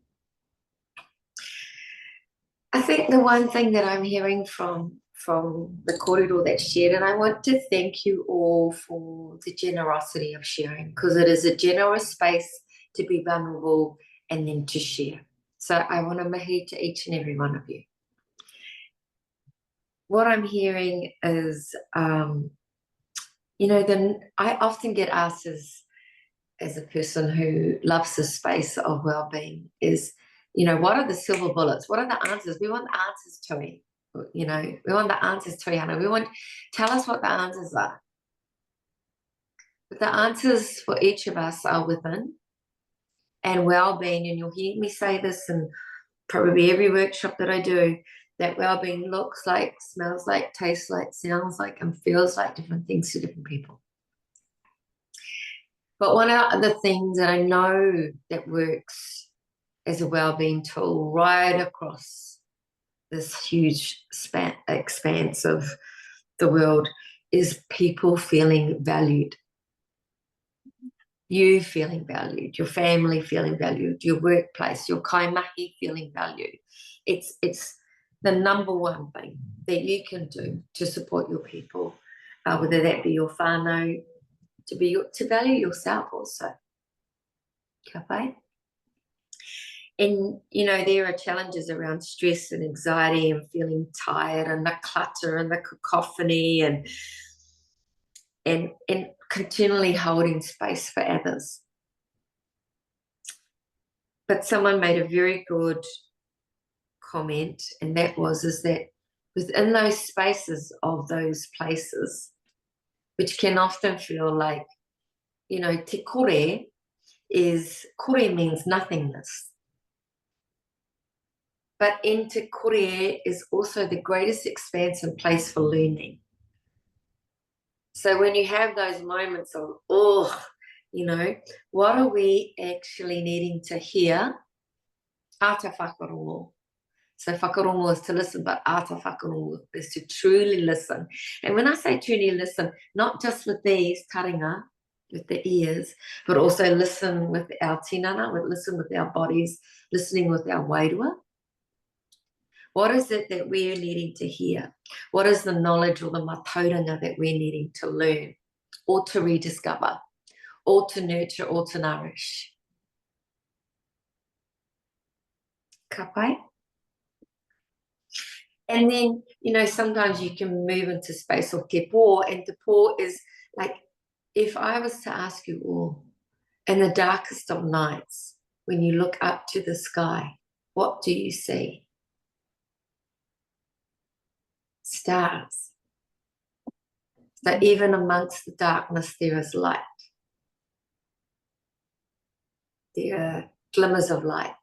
I think the one thing that I'm hearing from the corridor that's shared, and I want to thank you all for the generosity of sharing, because it is a generous space to be vulnerable and then to share. So I want to mahi to each and every one of you. What I'm hearing is, you know, I often get asked as a person who loves the space of well-being is, you know, what are the silver bullets? What are the answers? We want the answers to it. You know, we want the answers to Hana. Tell us what the answers are. But the answers for each of us are within, and well-being, and you'll hear me say this in probably every workshop that I do, that well-being looks like, smells like, tastes like, sounds like, and feels like different things to different people. But one of the things that I know that works as a well-being tool right across this huge expanse of the world is people feeling valued. You feeling valued, your family feeling valued, your workplace, your kaimahi feeling valued. It's the number one thing that you can do to support your people, whether that be your whānau, to value yourself also. Kapai? And, you know, there are challenges around stress and anxiety and feeling tired and the clutter and the cacophony and continually holding space for others. But someone made a very good comment, and that is that within those spaces of those places, which can often feel like, you know, te kore means nothingness. But in te kore is also the greatest expanse and place for learning. So when you have those moments of, oh, you know, what are we actually needing to hear? Ata whakarongo. So whakarongo is to listen, but ata whakarongo is to truly listen. And when I say truly listen, not just with these taringa, with the ears, but also listen with our tinana, listen with our bodies, listening with our wairua. What is it that we're needing to hear? What is the knowledge or the matauranga that we're needing to learn or to rediscover or to nurture or to nourish? Ka pai? And then, you know, sometimes you can move into space of te pō, and te pō is like, if I was to ask you all, in the darkest of nights, when you look up to the sky, what do you see? Stars. So even amongst the darkness, there is light. There are glimmers of light.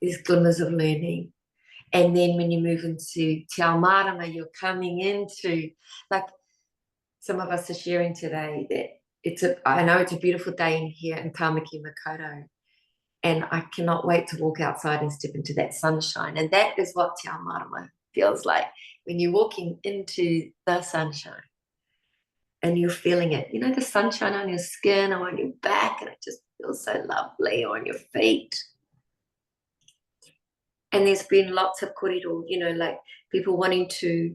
There's glimmers of learning. And then when you move into te ao marama, you're coming into, like some of us are sharing today, that I know it's a beautiful day in here in Tāmaki Makaurau, and I cannot wait to walk outside and step into that sunshine. And that is what te ao marama feels like when you're walking into the sunshine and you're feeling it. You know, the sunshine on your skin or on your back, and it just feels so lovely, or on your feet. And there's been lots of kōrero, you know, like people wanting to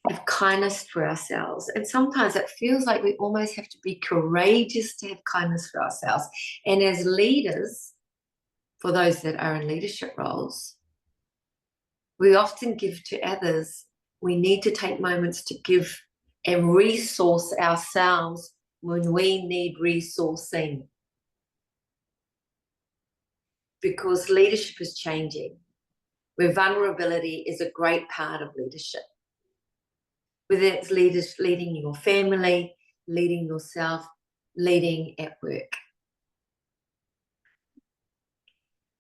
have kindness for ourselves. And sometimes it feels like we almost have to be courageous to have kindness for ourselves. And as leaders, for those that are in leadership roles, we often give to others. We need to take moments to give and resource ourselves when we need resourcing. Because leadership is changing, where vulnerability is a great part of leadership. Whether it's leading your family, leading yourself, leading at work.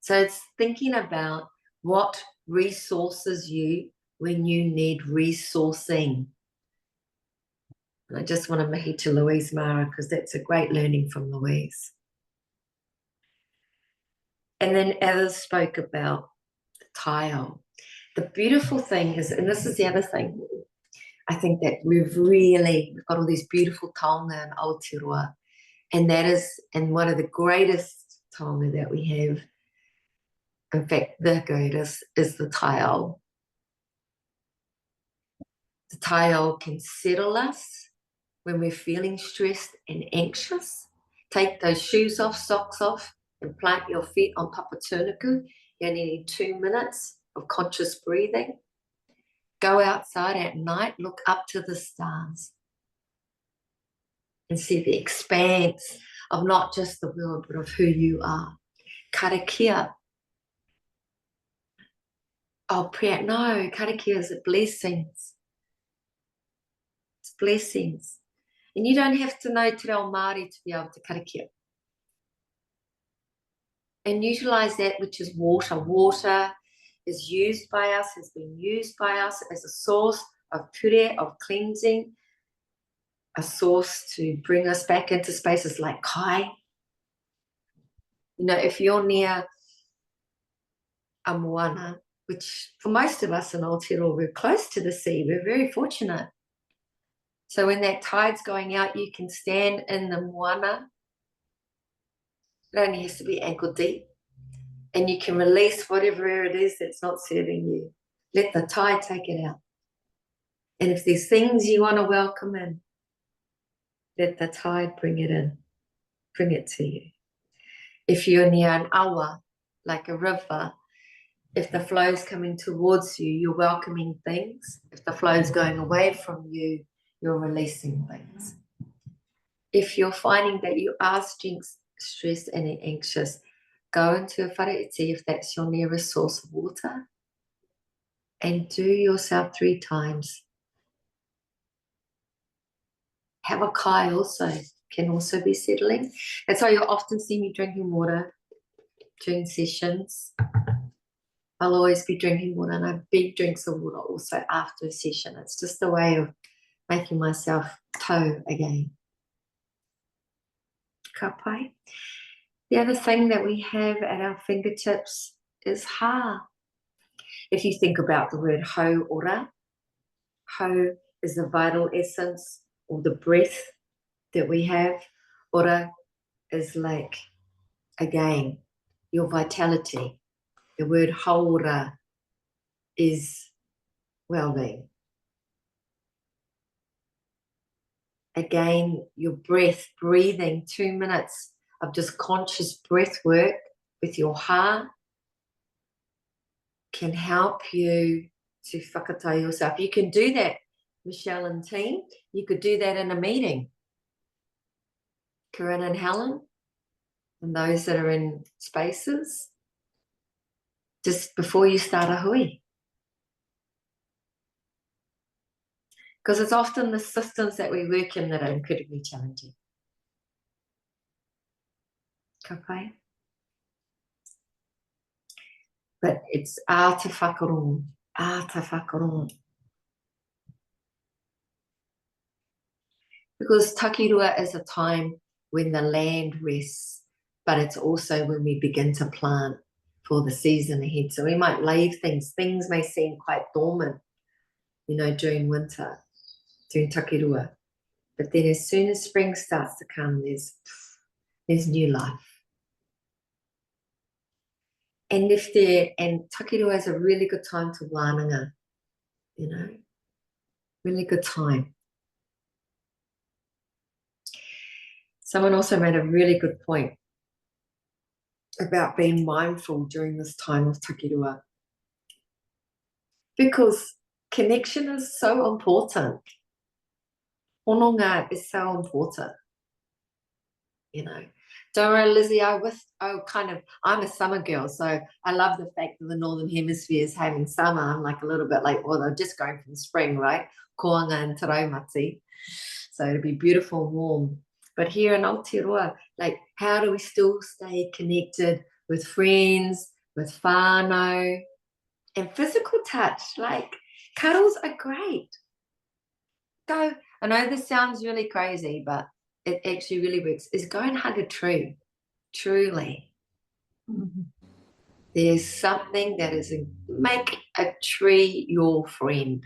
So it's thinking about what resources you when you need resourcing. And I just want to mihi to Louise Mara, because that's a great learning from Louise. And then others spoke about the tile. The beautiful thing is, and this is the other thing, I think that we've got all these beautiful taonga in Aotearoa, and that is, and one of the greatest taonga that we have, in fact, the greatest, is the taiao. The taiao can settle us when we're feeling stressed and anxious. Take those shoes off, socks off, and plant your feet on Papatūānuku. You only need 2 minutes of conscious breathing. Go outside at night, look up to the stars and see the expanse of not just the world, but of who you are. Karakia. Oh, prayer. No, karakia is blessings. It's blessings. And you don't have to know te reo Māori to be able to karakia. And utilize that which is water. Water is used by us, has been used by us as a source of pure, of cleansing, a source to bring us back into spaces like kai. You know, if you're near a moana, which for most of us in Aotearoa, we're close to the sea, we're very fortunate. So when that tide's going out, you can stand in the moana. It only has to be ankle deep. And you can release whatever it is that's not serving you. Let the tide take it out. And if there's things you want to welcome in, let the tide bring it in. Bring it to you. If you're near an awa, like a river, if the flow's coming towards you, you're welcoming things. If the flow's going away from you, you're releasing things. If you're finding that you are stressed and anxious, go into a whareiti if that's your nearest source of water, and do yourself 3 times. Have a kai also, can also be settling. That's why you'll often see me drinking water during sessions. I'll always be drinking water, and I have big drinks of water also after a session. It's just a way of making myself toe again. Ka pai. The other thing that we have at our fingertips is ha. If you think about the word ho ora, ho is the vital essence or the breath that we have. Ora is like, again, your vitality. The word haura is well-being. Again, your breath, breathing, 2 minutes of just conscious breath work with your heart can help you to whakatau yourself. You can do that, Michelle and team. You could do that in a meeting. Corinne and Helen, and those that are in spaces, just before you start a hui. Because it's often the systems that we work in that are incredibly challenging. Okay? But it's ata whakarongo, ata whakarongo. Because takirua is a time when the land rests, but it's also when we begin to plant for the season ahead. So we might leave things may seem quite dormant, you know, during winter, during takirua. But then as soon as spring starts to come, there's new life. And takirua is a really good time to wānanga, you know, really good time. Someone also made a really good point about being mindful during this time of takirua. Because connection is so important. Hononga is so important. You know, don't worry, Lizzie, I'm a summer girl, so I love the fact that the Northern Hemisphere is having summer. I'm like a little bit like, well, they're just going from spring, right? Koanga and Taraumati. So it'll be beautiful and warm. But here in Aotearoa, like, how do we still stay connected with friends, with whānau, and physical touch? Like, cuddles are great. Go, I know this sounds really crazy, but it actually really works, is go and hug a tree, truly. Mm-hmm. There's something that is, make a tree your friend.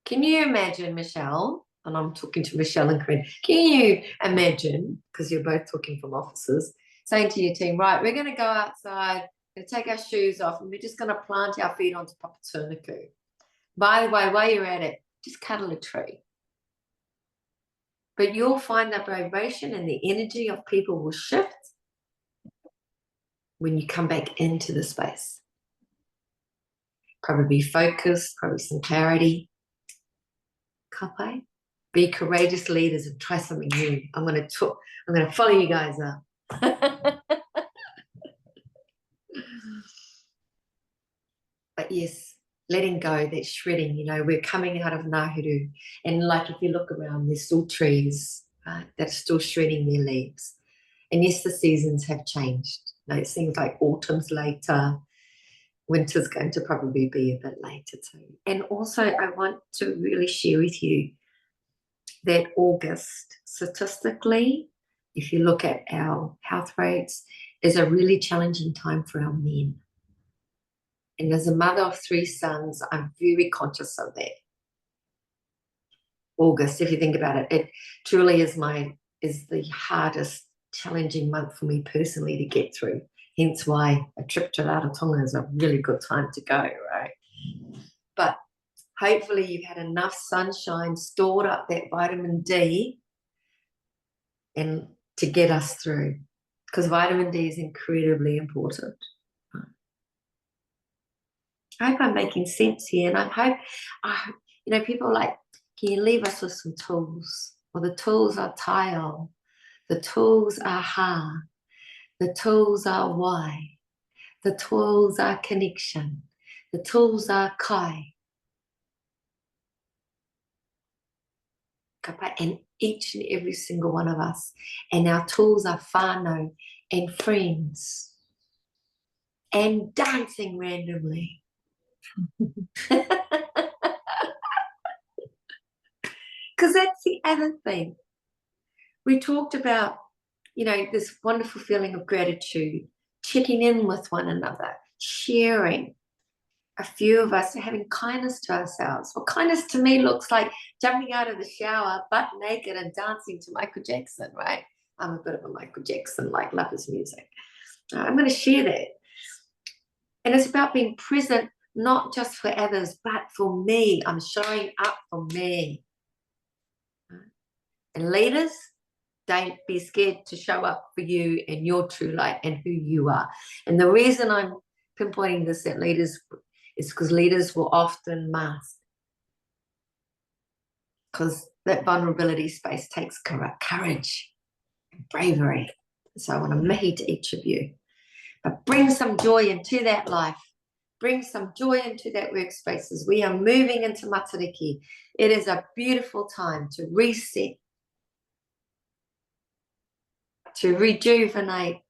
Can you imagine, Michelle, and I'm talking to Michelle and Corinne, can you imagine, because you're both talking from offices, saying to your team, right, we're going to go outside, we're going to take our shoes off, and we're just going to plant our feet onto Papatūānuku. By the way, while you're at it, just cuddle a tree. But you'll find that vibration and the energy of people will shift when you come back into the space. Probably focus, probably some clarity. Kapai. Be courageous leaders and try something new. I'm going to follow you guys up. But yes, letting go, that shredding, you know, we're coming out of Ngāhuru. And like if you look around, there's still trees that are still shredding their leaves. And yes, the seasons have changed. You know, it seems like autumn's later. Winter's going to probably be a bit later too. And also I want to really share with you that August, statistically, if you look at our health rates, is a really challenging time for our men. And as a mother of 3 sons, I'm very conscious of that. August, if you think about it, it truly is the hardest, challenging month for me personally to get through. Hence why a trip to Rarotonga is a really good time to go, right? But hopefully you've had enough sunshine, stored up that vitamin D and to get us through, because vitamin D is incredibly important. I hope I'm making sense here, and I hope, you know, people are like, can you leave us with some tools? Well, the tools are tile, the tools are ha, the tools are why, the tools are connection, the tools are kai. And each and every single one of us, and our tools are whānau and friends and dancing randomly. Because that's the other thing. We talked about, you know, this wonderful feeling of gratitude, checking in with one another, sharing. A few of us are having kindness to ourselves. Well, kindness to me looks like jumping out of the shower, butt naked, and dancing to Michael Jackson, right? I'm a bit of a Michael Jackson, like, love his music. I'm going to share that. And it's about being present, not just for others, but for me. I'm showing up for me. And leaders, don't be scared to show up for you and your true light and who you are. And the reason I'm pinpointing this at leaders is because leaders will often mask. Because that vulnerability space takes courage and bravery. So I want to mihi to each of you. But bring some joy into that life. Bring some joy into that workspace as we are moving into Matariki. It is a beautiful time to reset, to rejuvenate,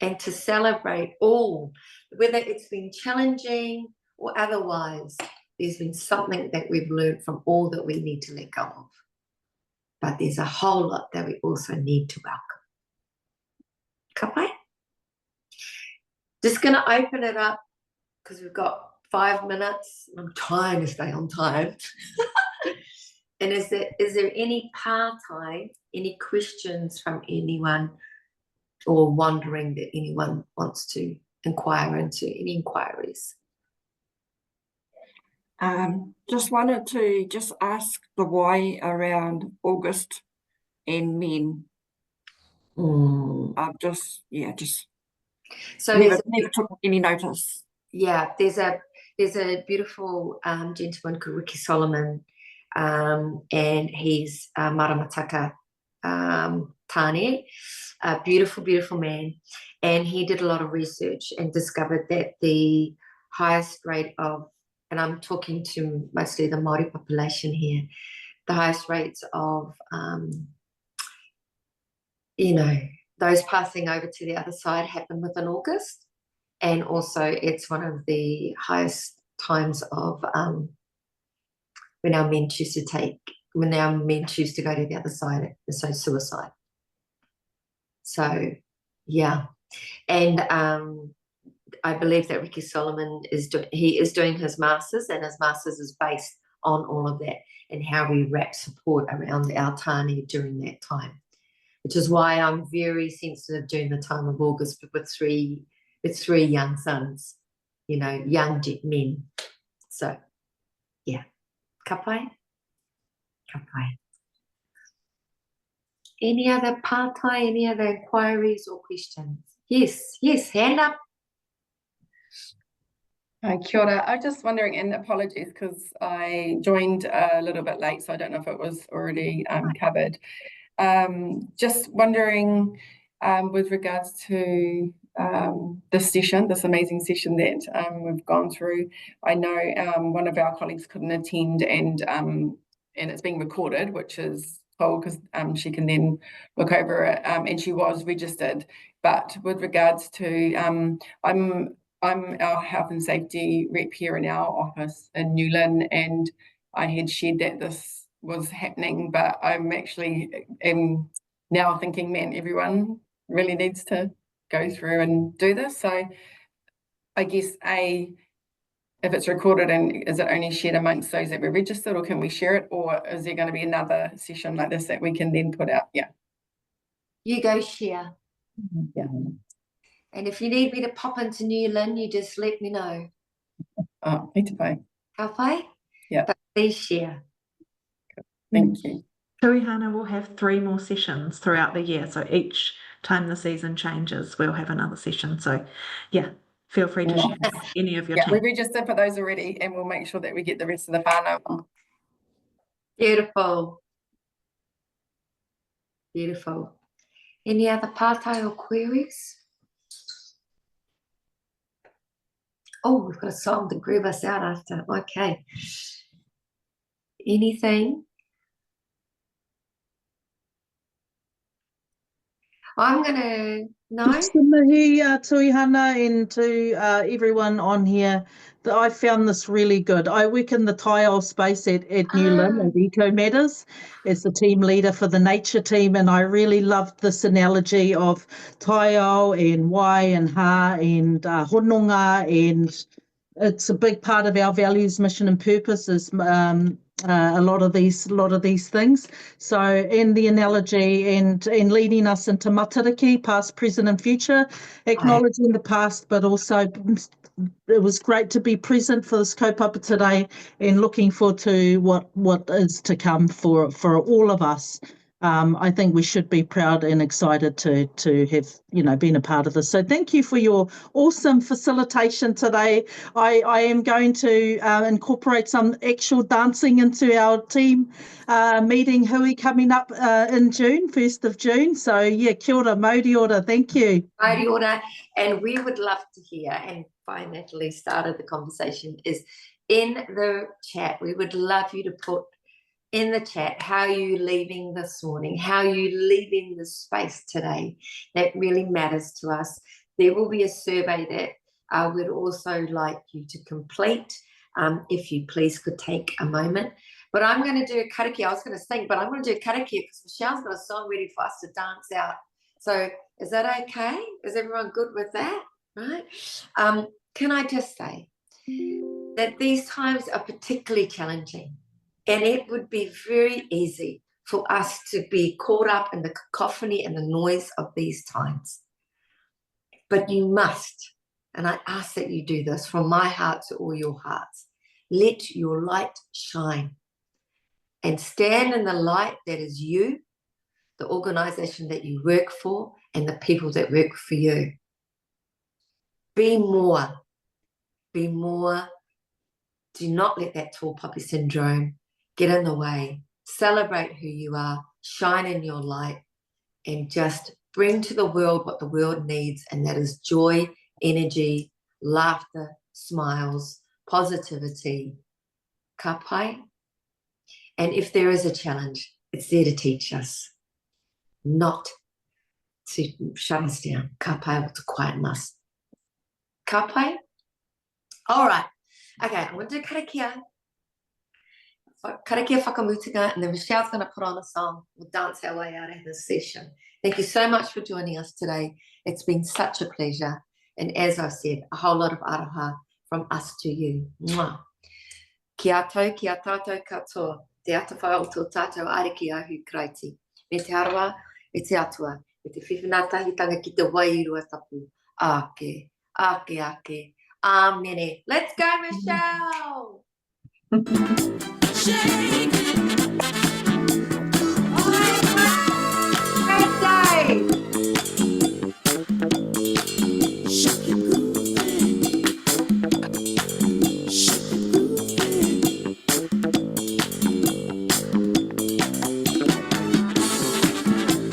and to celebrate all, whether it's been challenging or otherwise. There's been something that we've learned from all that we need to let go of. But there's a whole lot that we also need to welcome. Kapai? Just going to open it up because we've got 5 minutes. I'm trying to stay on time. And is there any pārtai, any questions from anyone or wondering that anyone wants to inquire into? Any inquiries? Just wanted to just ask the why around August and men. I've just So never took any notice. Yeah, there's a beautiful gentleman called Ricky Solomon, and he's Maramataka Tane, a beautiful man, and he did a lot of research and discovered that the highest rate of, and I'm talking to mostly the Māori population here, the highest rates of those passing over to the other side happen within August. And also it's one of the highest times of when our men choose to go to the other side, so suicide. So yeah. And I believe that Ricky Solomon is doing his masters, and his masters is based on all of that and how we wrap support around our tāne during that time, which is why I'm very sensitive during the time of August with three young sons, young men. So, yeah. Kapai? Kapai. Any other pārtai, any other inquiries or questions? Yes, hand up. Hi, kia ora. I'm just wondering, and apologies because I joined a little bit late, so I don't know if it was already covered. Just wondering with regards to this amazing session that we've gone through. I know one of our colleagues couldn't attend, and it's being recorded, which is cool because she can then look over it, and she was registered. But with regards to, I'm our health and safety rep here in our office in Newlyn, and I had shared that this was happening, but I'm actually now thinking, man, everyone really needs to go through and do this. So I guess if it's recorded, and is it only shared amongst those that were registered, or can we share it, or is there going to be another session like this that we can then put out? Yeah. You go share. Yeah. And if you need me to pop into Newlyn, you just let me know. Oh, Pitapai. Kapai? Yeah. But please share. Thank you. Tuihana will have 3 more sessions throughout the year. So each time the season changes, we'll have another session. So yeah, feel free to share any of your team. We've registered for those already, and we'll make sure that we get the rest of the whānau. Beautiful. Beautiful. Any other pārtai or queries? Oh, we've got a song to groove us out after. Okay. Anything? I'm going to, no? Just to mihi, Tuihana, and to everyone on here, that I found this really good. I work in the taiao space at New Lynn at Eco Matters as the team leader for the nature team, and I really loved this analogy of taiao and wai and ha and hononga, and it's a big part of our values, mission and purpose is a lot of these things. So, and the analogy and leading us into matariki, past, present and future, acknowledging the past, but also it was great to be present for this kaupapa today and looking forward to what is to come for all of us. I think we should be proud and excited to have, been a part of this. So thank you for your awesome facilitation today. I am going to incorporate some actual dancing into our team meeting hui coming up in June, 1st of June. So yeah, kia ora, mauri ora, thank you. Mauri ora, and we would love to hear, and by Natalie started the conversation, is in the chat. We would love you to put in the chat how you leaving this morning, how you leaving this space today. That really matters to us. There will be a survey that I would also like you to complete, if you please could take a moment. But I'm going to do a karakia. I was going to sing, but I'm going to do a karakia because Michelle's got a song ready for us to dance out. So is that okay? Is everyone good with that? Right? Can I just say that these times are particularly challenging, and it would be very easy for us to be caught up in the cacophony and the noise of these times. But you must, and I ask that you do this from my heart to all your hearts, let your light shine and stand in the light that is you, the organization that you work for, and the people that work for you. Be more. Be more. Do not let that tall poppy syndrome get in the way. Celebrate who you are, shine in your light, and just bring to the world what the world needs, and that is joy, energy, laughter, smiles, positivity. Ka pai? And if there is a challenge, it's there to teach us, not to shut us down. Ka pai, to quieten us. Ka pai? All right. Okay, I'm going to do karakia. Karakia whakamutinga, and then Michelle's going to put on a song. We'll dance our way out of this session. Thank you so much for joining us today. It's been such a pleasure. And as I've said, a whole lot of aroha from us to you. Mwah. Kia tau, kia tātou katoa. Te atawhai o tō tātou ariki ahu kraiti. Me te arawa, e te atua. Me te whiwhinatahitanga ki te wairua tapu. Ake, ake, ake. Amen. Let's go, Michelle! Shake it.